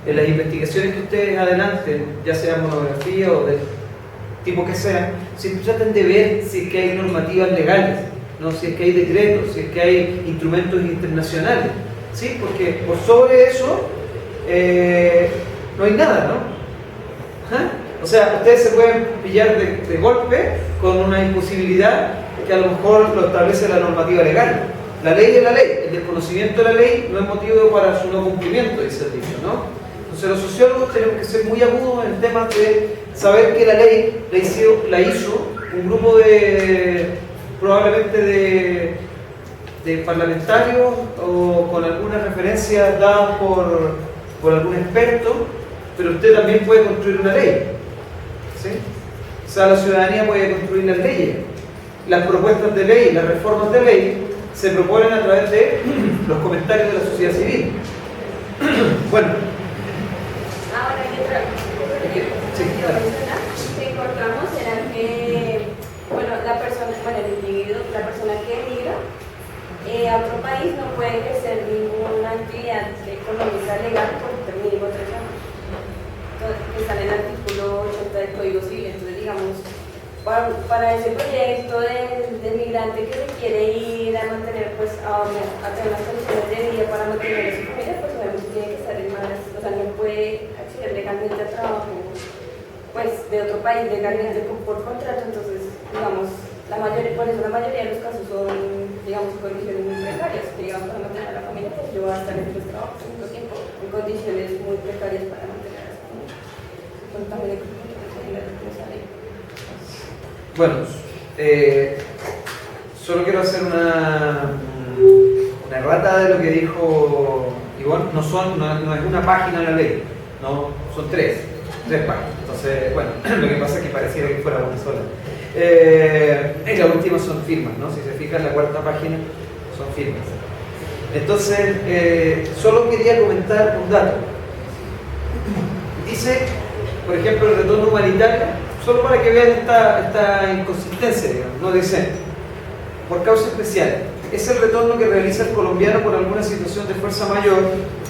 en las investigaciones que ustedes adelanten, ya sea monografía o del tipo que sea, siempre traten de ver si es que hay normativas legales, ¿no? Si es que hay decretos, si es que hay instrumentos internacionales, ¿sí? Porque por sobre eso no hay nada, ¿no? ¿Ah? O sea, ustedes se pueden pillar de golpe con una imposibilidad que a lo mejor lo establece la normativa legal. La ley es la ley, el desconocimiento de la ley no es motivo para su no cumplimiento, dice el dicho, ¿no? Entonces los sociólogos tenemos que ser muy agudos en temas de saber que la ley la hizo un grupo probablemente de parlamentarios o con algunas referencias dadas por algún experto, pero usted también puede construir una ley, ¿sí? O sea, la ciudadanía puede construir las leyes. Las propuestas de ley, las reformas de ley se proponen a través de los comentarios de la sociedad civil. Bueno. Ahora hay otra cosa que quiero mencionar, que encontramos era que, bueno, el individuo, la persona que emigra a otro país no puede ejercer ninguna actividad económica legal por mínimo 3 años. Entonces, está en el artículo 80 del Código Civil. Entonces, digamos, para ese proyecto del migrante que se quiere ir a mantener, pues, a tener unas condiciones de vida para mantener a su familia, pues obviamente tiene que estar en manos, o sea, no puede acceder legalmente al trabajo, pues, de otro país legalmente por contrato. Entonces, digamos, por eso la mayoría de los casos son, digamos, condiciones muy precarias, que digamos, para mantener a la familia, pues yo voy a estar en estos trabajos mucho tiempo, en condiciones muy precarias para mantener a la familia. Entonces, también hay que tener esa ley. Bueno, solo quiero hacer una errata de lo que dijo Ivonne. No es una página la ley, no, son tres páginas. Entonces, bueno, lo que pasa es que pareciera que fuera una sola. Y la última son firmas, ¿no? Si se fijan, la cuarta página son firmas. Entonces, solo quería comentar un dato. Dice, por ejemplo, el retorno humanitario, solo para que vean esta inconsistencia, digamos, ¿no? Dice, por causa especial, es el retorno que realiza el colombiano por alguna situación de fuerza mayor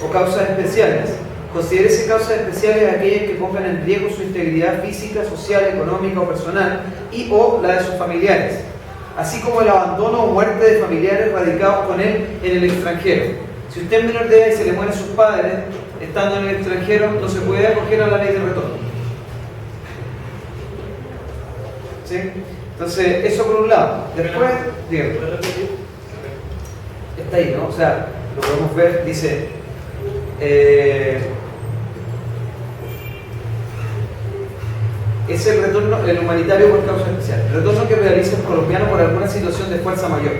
o causas especiales. Considérese causas especiales aquellas que pongan en riesgo su integridad física, social, económica o personal o la de sus familiares, así como el abandono o muerte de familiares radicados con él en el extranjero. Si usted es menor de edad y se le mueren sus padres estando en el extranjero, no se puede acoger a la ley de retorno. ¿Sí? Entonces, eso por un lado. Después, dígame. Está ahí, ¿no? O sea, lo podemos ver, dice... es el retorno, el humanitario por causa especial. El retorno que realiza el colombiano por alguna situación de fuerza mayor.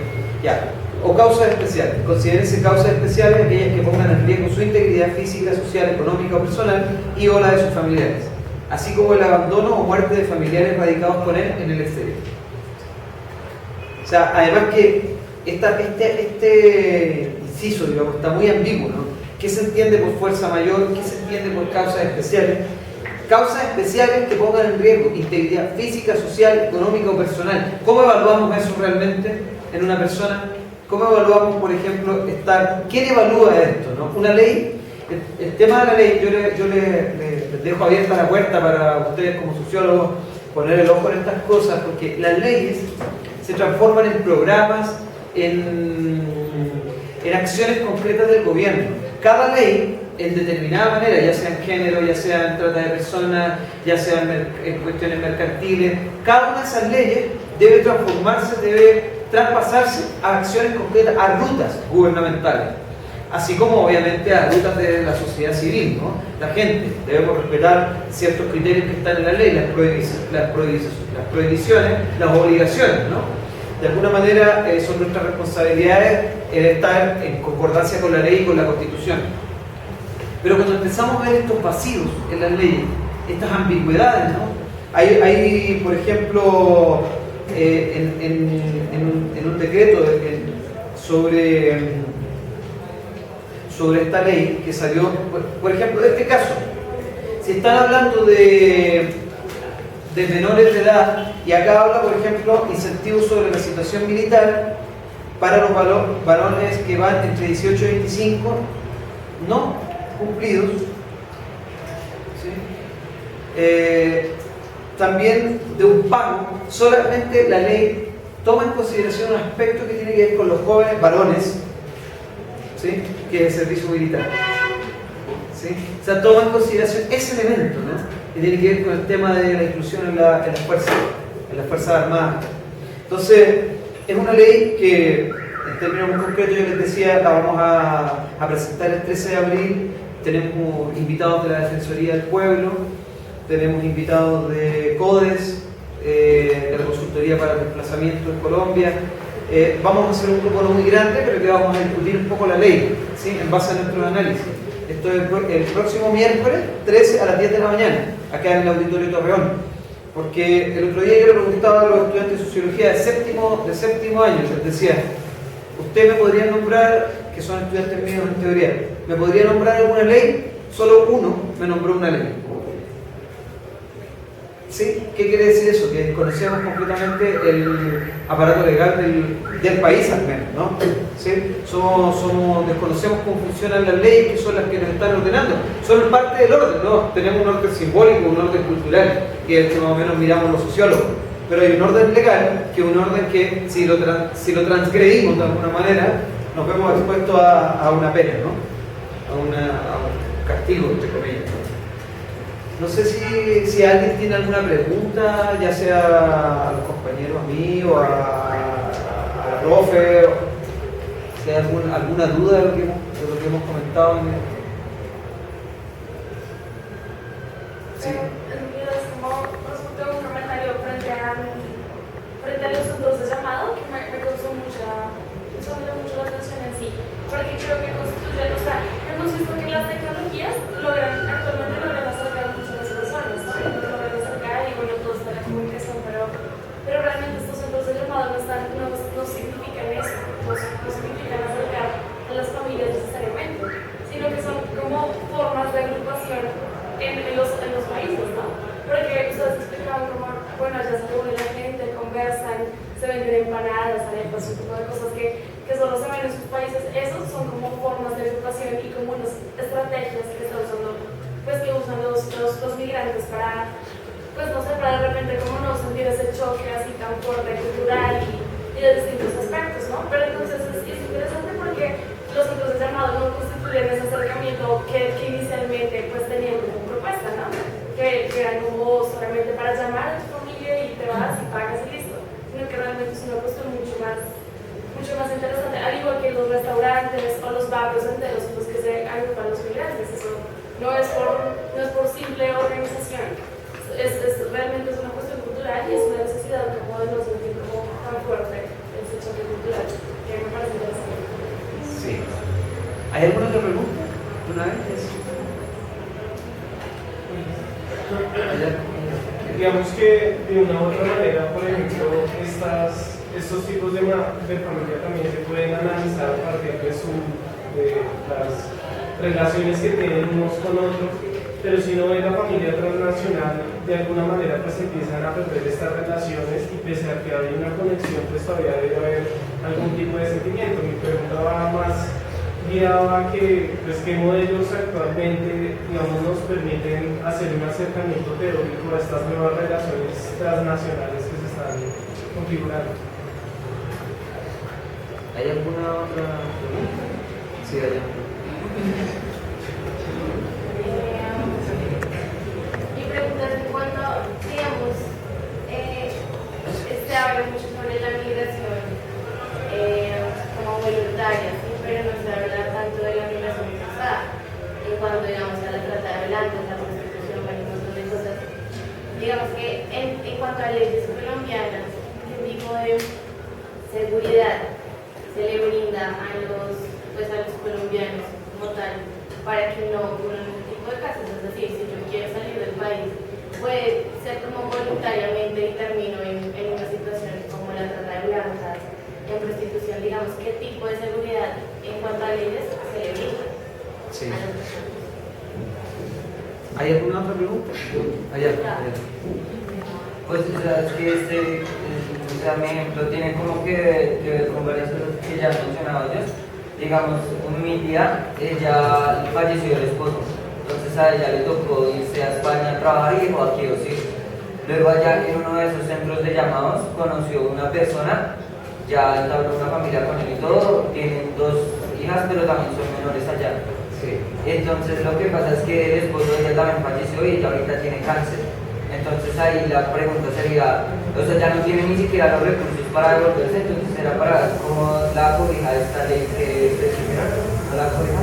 Ya. O causas especiales. Considérense causas especiales aquellas que pongan en riesgo su integridad física, social, económica o personal o la de sus familiares, así como el abandono o muerte de familiares radicados con él en el exterior. O sea, además que este inciso, digamos, está muy ambiguo, ¿no? ¿Qué se entiende por fuerza mayor? ¿Qué se entiende por causas especiales? Causas especiales que pongan en riesgo integridad física, social, económica o personal. ¿Cómo evaluamos eso realmente en una persona? ¿Cómo evaluamos, por ejemplo, ¿quién evalúa esto, no? Una ley, el tema de la ley, yo les dejo abierta la puerta para ustedes como sociólogos poner el ojo en estas cosas, porque las leyes se transforman en programas, en acciones concretas del gobierno. Cada ley, en determinada manera, ya sea en género, ya sea en trata de personas, ya sea en cuestiones mercantiles, cada una de esas leyes debe transformarse, debe traspasarse a acciones concretas, a rutas gubernamentales, así como obviamente a rutas de la sociedad civil, ¿no? La gente, debemos respetar ciertos criterios que están en la ley, las prohibiciones, las obligaciones, ¿no? De alguna manera son nuestras responsabilidades estar en concordancia con la ley y con la Constitución. Pero cuando empezamos a ver estos vacíos en las leyes, estas ambigüedades, ¿no? Hay por ejemplo, en un decreto sobre esta ley que salió, por ejemplo, de este caso, si están hablando de menores de edad, y acá habla, por ejemplo, incentivos sobre la situación militar para los varones que van entre 18 y 25, no cumplidos, ¿sí? También de un pago, solamente la ley toma en consideración un aspecto que tiene que ver con los jóvenes varones, ¿sí? Que es el servicio militar, ¿sí? O sea, toma en consideración ese elemento, ¿no? Que tiene que ver con el tema de la inclusión en las Fuerzas Armadas. Entonces, es una ley que, en términos muy concretos, yo les decía, la vamos a presentar el 13 de abril. Tenemos invitados de la Defensoría del Pueblo, tenemos invitados de CODES, de la Consultoría para el Desplazamiento en Colombia. Vamos a hacer un grupo no muy grande, pero que vamos a discutir un poco la ley, ¿sí? En base a nuestros análisis. Esto es el próximo miércoles, 13 a las 10 de la mañana, acá en el Auditorio Torreón. Porque el otro día yo le preguntaba a los estudiantes de Sociología de séptimo año, les decía, ¿usted me podría nombrar, que son estudiantes míos en teoría, me podría nombrar alguna ley? Solo uno me nombró una ley. ¿Sí? ¿Qué quiere decir eso? Que desconocemos completamente el aparato legal del país, al menos, ¿no? ¿Sí? Desconocemos cómo funcionan las leyes, que son las que nos están ordenando. Son parte del orden, ¿no? Tenemos un orden simbólico, un orden cultural, que es que más o menos miramos los sociólogos. Pero hay un orden legal, que es un orden que si lo transgredimos de alguna manera, nos vemos expuestos a una pena, ¿no? A un castigo, entre comillas. No sé si alguien tiene alguna pregunta, ya sea a los compañeros, a mí o a la profe, o si hay alguna duda de lo que hemos comentado. Sí. Es como resultó un comentario frente a los centros de llamado que me causó mucha atención en sí, porque creo que constituyen, o sea, hemos visto que las tecnologías actualmente logran acercar mucho a las personas, ¿no? Logran acercar y bueno, todo está en la comunicación, pero realmente estos centros de llamado no significan eso, no significan acercar a las familias necesariamente, sino que son como formas de agrupación en los países, ¿no? Porque ustedes explicaban como, bueno, ya se reúne la gente, conversan, se venden empanadas, arepas, un tipo de cosas que solo se ven en sus países. Esos son como formas de educación y como unas estrategias que están usando, pues que usan los migrantes para, pues no sé, para de repente como no sentir ese choque así tan fuerte cultural y de distintos aspectos, ¿no? Pero entonces es interesante porque los centros de llamado no constituyen ese acercamiento que inicialmente pues tenían como propuesta, ¿no? Que eran como solamente para llamar a tu familia y te vas y pagas y listo, sino que realmente es una cuestión mucho más interesante, al igual que los restaurantes o los barrios enteros en los que se agrupan los migrantes. Eso no es por simple organización, realmente es una cuestión cultural y es una necesidad como de no sentir como tan fuerte ese choque cultural, que me parece interesante. Sí. ¿Hay alguna otra pregunta? ¿Una vez? Digamos que de una u otra manera, por ejemplo, estos tipos de familia también se pueden analizar a partir de las relaciones que tienen unos con otros, pero si no ve la familia transnacional, de alguna manera pues empiezan a perder estas relaciones y pese a que hay una conexión, pues todavía debe haber algún tipo de sentimiento. Mi pregunta va más guiada a que, pues, qué modelos actualmente, digamos, nos permiten hacer un acercamiento teórico a estas nuevas relaciones transnacionales que se están configurando. ¿Hay alguna otra pregunta? Sí, allá. Mi pregunta es en cuanto, digamos, se habla mucho sobre la migración como voluntaria, ¿sí? Pero no se habla tanto de la migración forzada. En cuanto, digamos, a la trata de blancos, la prostitución, hay un montón de cosas. Digamos que en cuanto a leyes colombianas, ¿qué tipo de seguridad se le brinda a los colombianos como tal para que no ocurran este tipo de casos? Es decir, si yo quiero salir del país, puede ser como voluntariamente y termino en una situación como la trata de blancas, en prostitución, digamos, ¿qué tipo de seguridad en cuanto a leyes se le brinda Sí. a las personas? ¿Hay alguna otra pregunta? Allá. Pues o sea, es que o sea, mi ejemplo tiene como que ver con varias cosas que ya han mencionado ellos. Digamos, mi tía, ella falleció el esposo, entonces a ella le tocó irse a España a trabajar y dejó aquí 2 hijos. Luego allá en uno de esos centros de llamados conoció una persona, ya entabló una familia con él y todo, tienen 2 hijas pero también son menores allá. Sí. Entonces lo que pasa es que el esposo de ella también falleció y ella ahorita tiene cáncer. Entonces ahí la pregunta sería, o sea, ya no tiene ni siquiera los recursos para devolverse, entonces era para como la cobija esta ley que se hicieron, ¿no la cobija?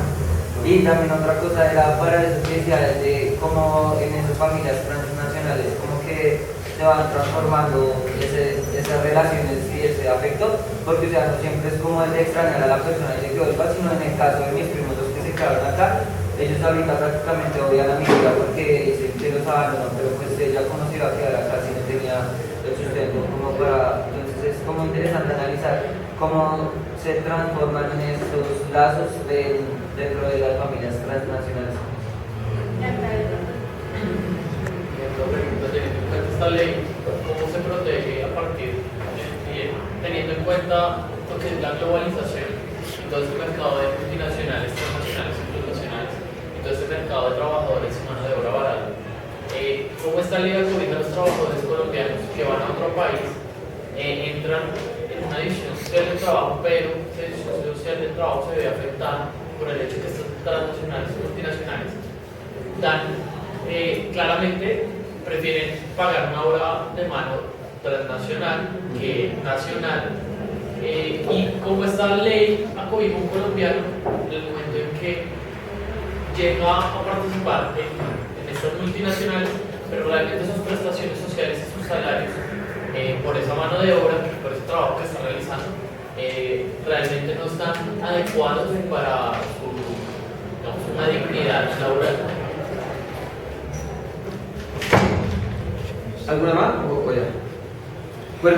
Y también otra cosa era para las especialidades de cómo en esas familias transnacionales, como que se van transformando esas relaciones y ese afecto, porque o sea, no siempre es como el de extrañar a la persona y de que vuelva, sino en el caso de mis primos los que se quedaron acá, ellos ahorita prácticamente odian a mi hija porque dicen que los abandonan, pero pues ella como se iba a quedar acá si no tenía el sustento como para, entonces es como interesante analizar cómo se transforman en estos lazos dentro de las familias transnacionales. Teniendo en cuenta esta ley, ¿cómo se protege a partir teniendo en cuenta lo que es la globalización y todo este mercado de multinacionales, transnacionales, internacionales y todo este mercado de trabajadores y mano de obra barata? ¿Cómo esta ley cobija a los trabajadores colombianos que van a otro país, entran en una división social del trabajo, pero la división social del trabajo se ve afectada por el hecho de que estas transnacionales y multinacionales claramente prefieren pagar una hora de mano transnacional que nacional? Y como esta ley acobija a un colombiano en el momento en que llega a participar en estas multinacionales, pero realmente sus prestaciones sociales y sus salarios por esa mano de obra, por ese trabajo que está realizando, realmente no están adecuados para una dignidad laboral. ¿Alguna más? ¿O ya? Bueno,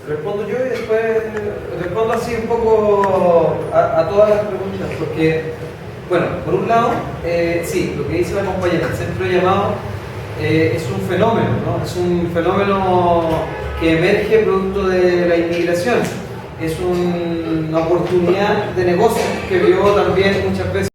respondo yo y después respondo así un poco a todas las preguntas, porque, bueno, por un lado, sí, lo que dice la compañera, el centro de llamado es un fenómeno, ¿no? Es un fenómeno que emerge producto de la inmigración. Es una oportunidad de negocio que vio también muchas veces